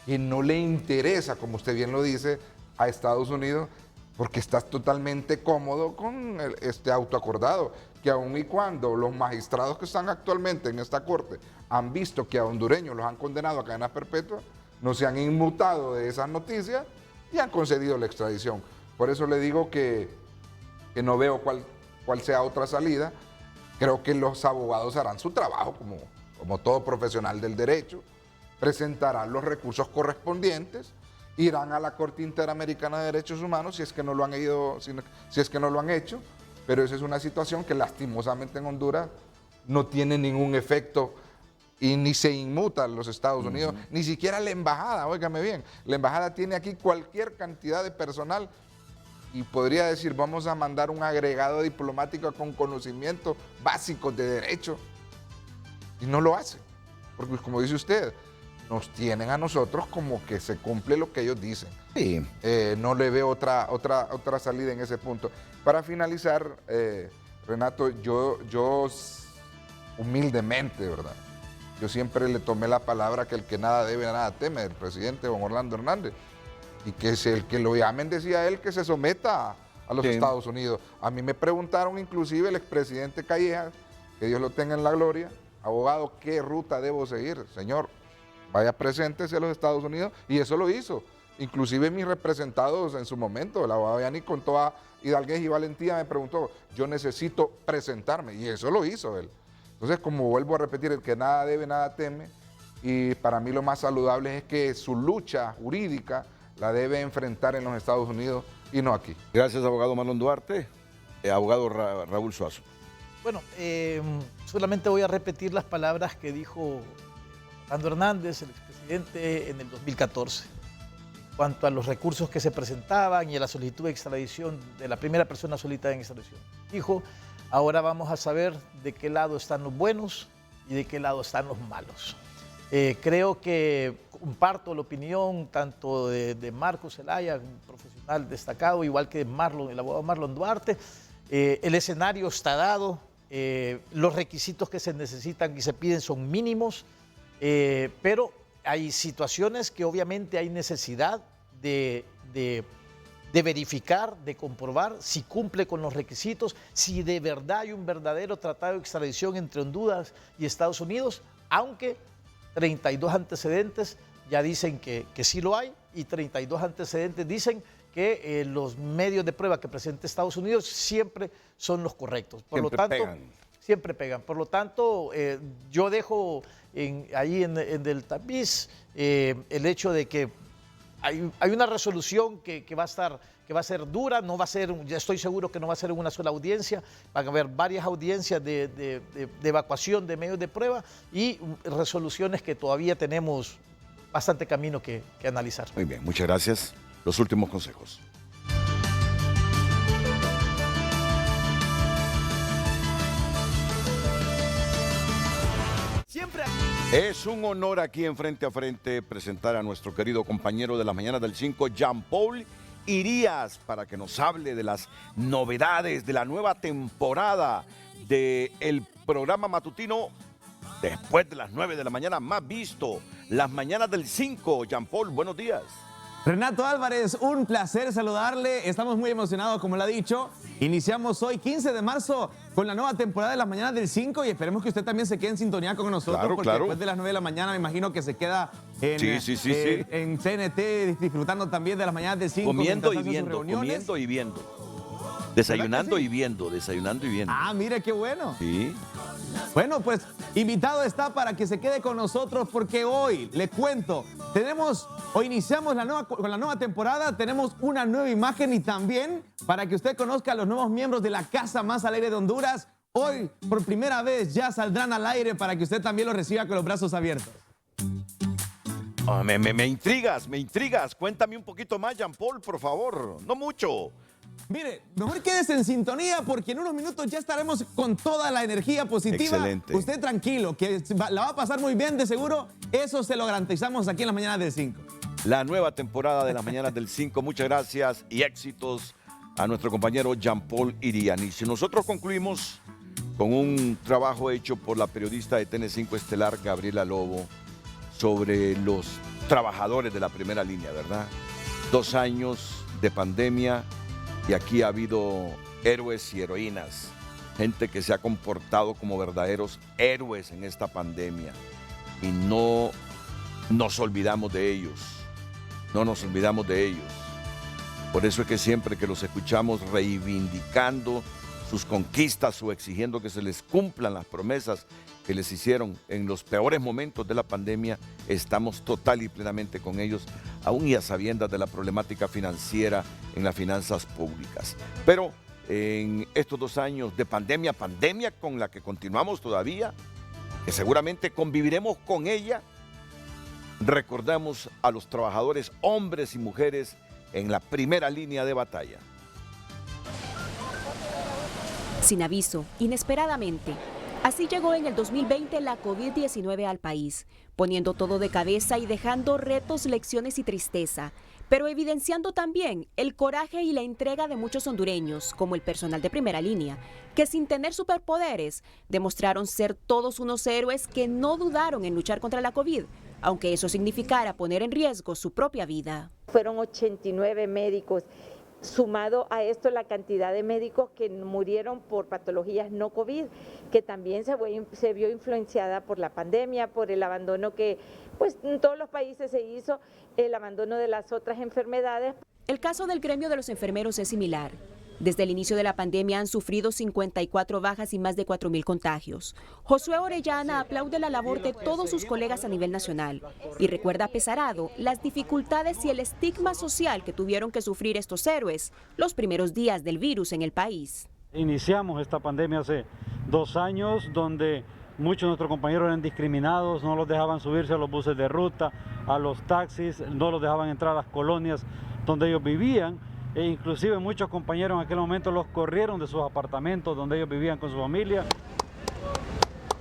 no le interesa, como usted bien lo dice, a Estados Unidos, porque está totalmente cómodo con este autoacordado, que aun y cuando los magistrados que están actualmente en esta corte han visto que a hondureños los han condenado a cadena perpetua, no se han inmutado de esas noticias y han concedido la extradición. Por eso le digo que no veo cuál sea otra salida. Creo que los abogados harán su trabajo como todo profesional del derecho, presentarán los recursos correspondientes, irán a la Corte Interamericana de Derechos Humanos si es que no lo han hecho, pero esa es una situación que lastimosamente en Honduras no tiene ningún efecto y ni se inmuta a los Estados Unidos, ni siquiera la embajada, óigame bien, la embajada tiene aquí cualquier cantidad de personal y podría decir, vamos a mandar un agregado diplomático con conocimientos básicos de derecho, y no lo hace, porque como dice usted, nos tienen a nosotros como que se cumple lo que ellos dicen. Sí. No le veo otra salida en ese punto. Para finalizar, Renato, yo humildemente, ¿verdad? yo siempre le tomé la palabra que el que nada debe, nada teme, del presidente Juan Orlando Hernández. Y que si el que lo llamen, decía él, que se someta a los Estados Unidos. A mí me preguntaron inclusive el expresidente Callejas, que Dios lo tenga en la gloria, abogado, ¿qué ruta debo seguir? Señor, vaya, preséntese a los Estados Unidos, y eso lo hizo. Inclusive mis representados en su momento, el abogado Yani, con toda hidalguez y valentía me preguntó, yo necesito presentarme, y eso lo hizo él. Entonces, como vuelvo a repetir, el que nada debe, nada teme, y para mí lo más saludable es que su lucha jurídica la debe enfrentar en los Estados Unidos y no aquí. Gracias, abogado Marlon Duarte. Abogado Raúl Suazo. Bueno, solamente voy a repetir las palabras que dijo Orlando Hernández, el expresidente, en el 2014. En cuanto a los recursos que se presentaban y a la solicitud de extradición de la primera persona solicitada en extradición. Dijo, ahora vamos a saber de qué lado están los buenos y de qué lado están los malos. Creo que comparto la opinión tanto de Marcos Zelaya, un profesional destacado, igual que Marlon, el abogado Marlon Duarte. El escenario está dado, los requisitos que se necesitan y se piden son mínimos, pero hay situaciones que obviamente hay necesidad de verificar, de comprobar si cumple con los requisitos, si de verdad hay un verdadero tratado de extradición entre Honduras y Estados Unidos, aunque 32 antecedentes ya dicen que sí lo hay, y 32 antecedentes dicen que los medios de prueba que presenta Estados Unidos siempre son los correctos. Por lo tanto, siempre pegan. Por lo tanto, yo dejo ahí en el tapiz el hecho de que hay una resolución que va a ser dura, no va a ser, ya estoy seguro que no va a ser en una sola audiencia, van a haber varias audiencias de evacuación de medios de prueba y resoluciones que todavía tenemos bastante camino que analizar. Muy bien, muchas gracias. Los últimos consejos. Es un honor aquí en Frente a Frente presentar a nuestro querido compañero de las mañanas del 5, Jean-Paul Irías, para que nos hable de las novedades de la nueva temporada del programa matutino después de las 9 de la mañana, más visto, las mañanas del 5. Jean-Paul, buenos días. Renato Álvarez, un placer saludarle. Estamos muy emocionados, como lo ha dicho. Iniciamos hoy, 15 de marzo, con la nueva temporada de las mañanas del 5 y esperemos que usted también se quede en sintonía con nosotros. Claro, porque después de las 9 de la mañana me imagino que se queda en CNT disfrutando también de las mañanas del 5. Comiendo y viendo. Desayunando y viendo. Ah, mire qué bueno. Sí. Bueno, pues invitado está para que se quede con nosotros porque hoy, le cuento, iniciamos con la nueva temporada, tenemos una nueva imagen y también para que usted conozca a los nuevos miembros de la Casa Más Alegre de Honduras, hoy por primera vez ya saldrán al aire para que usted también los reciba con los brazos abiertos. Oh, me intrigas. Cuéntame un poquito más, Jean-Paul, por favor. No mucho. Mire, mejor quédese en sintonía porque en unos minutos ya estaremos con toda la energía positiva. Excelente. Usted tranquilo, que la va a pasar muy bien de seguro. Eso se lo garantizamos aquí en las mañanas del 5. La nueva temporada de las mañanas del 5. Muchas gracias y éxitos a nuestro compañero Jean-Paul Irías. Y si nosotros concluimos con un trabajo hecho por la periodista de TN5 Estelar, Gabriela Lobo, sobre los trabajadores de la primera línea, ¿verdad? 2 años de pandemia. Y aquí ha habido héroes y heroínas, gente que se ha comportado como verdaderos héroes en esta pandemia. Y no nos olvidamos de ellos, Por eso es que siempre que los escuchamos reivindicando sus conquistas o exigiendo que se les cumplan las promesas que les hicieron en los peores momentos de la pandemia, estamos total y plenamente con ellos, aún y a sabiendas de la problemática financiera en las finanzas públicas. Pero en estos 2 años de pandemia con la que continuamos todavía, que seguramente conviviremos con ella, recordamos a los trabajadores, hombres y mujeres, en la primera línea de batalla. Sin aviso, inesperadamente. Así llegó en el 2020 la COVID-19 al país, poniendo todo de cabeza y dejando retos, lecciones y tristeza. pero evidenciando también el coraje y la entrega de muchos hondureños, como el personal de primera línea, que sin tener superpoderes demostraron ser todos unos héroes que no dudaron en luchar contra la COVID, aunque eso significara poner en riesgo su propia vida. Fueron 89 médicos. Sumado a esto la cantidad de médicos que murieron por patologías no COVID, que también se vio influenciada por la pandemia, por el abandono que pues en todos los países se hizo, el abandono de las otras enfermedades. El caso del gremio de los enfermeros es similar. Desde el inicio de la pandemia han sufrido 54 bajas y más de 4.000 contagios. Josué Orellana aplaude la labor de todos sus colegas a nivel nacional y recuerda apesarado las dificultades y el estigma social que tuvieron que sufrir estos héroes los primeros días del virus en el país. Iniciamos esta pandemia hace 2 años donde muchos de nuestros compañeros eran discriminados, no los dejaban subirse a los buses de ruta, a los taxis, no los dejaban entrar a las colonias donde ellos vivían. E inclusive muchos compañeros en aquel momento los corrieron de sus apartamentos donde ellos vivían con su familia.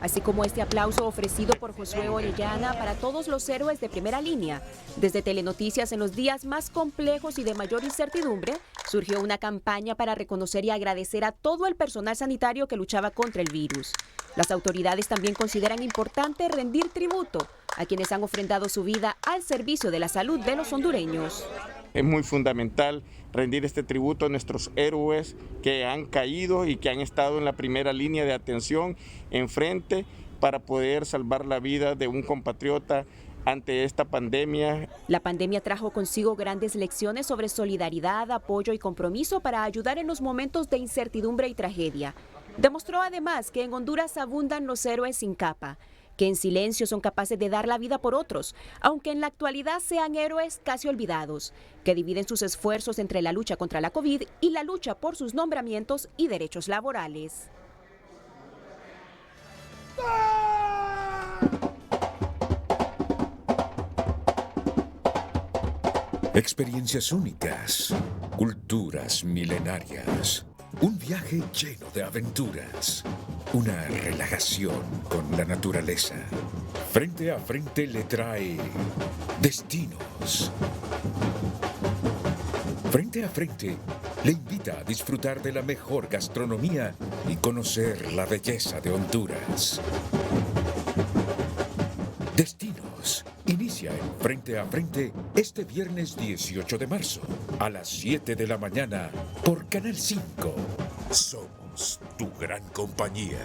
Así como este aplauso ofrecido por Josué Orellana para todos los héroes de primera línea. Desde Telenoticias, en los días más complejos y de mayor incertidumbre, surgió una campaña para reconocer y agradecer a todo el personal sanitario que luchaba contra el virus. Las autoridades también consideran importante rendir tributo a quienes han ofrendado su vida al servicio de la salud de los hondureños. Es muy fundamental rendir este tributo a nuestros héroes que han caído y que han estado en la primera línea de atención enfrente para poder salvar la vida de un compatriota ante esta pandemia. La pandemia trajo consigo grandes lecciones sobre solidaridad, apoyo y compromiso para ayudar en los momentos de incertidumbre y tragedia. Demostró además que en Honduras abundan los héroes sin capa, que en silencio son capaces de dar la vida por otros, aunque en la actualidad sean héroes casi olvidados, que dividen sus esfuerzos entre la lucha contra la COVID y la lucha por sus nombramientos y derechos laborales. Experiencias únicas, culturas milenarias, un viaje lleno de aventuras, una relajación con la naturaleza. Frente a Frente le trae destinos. Frente a Frente le invita a disfrutar de la mejor gastronomía y conocer la belleza de Honduras. Destinos inicia en Frente a Frente este viernes 18 de marzo a las 7 de la mañana por Canal 5. Somos tu gran compañía.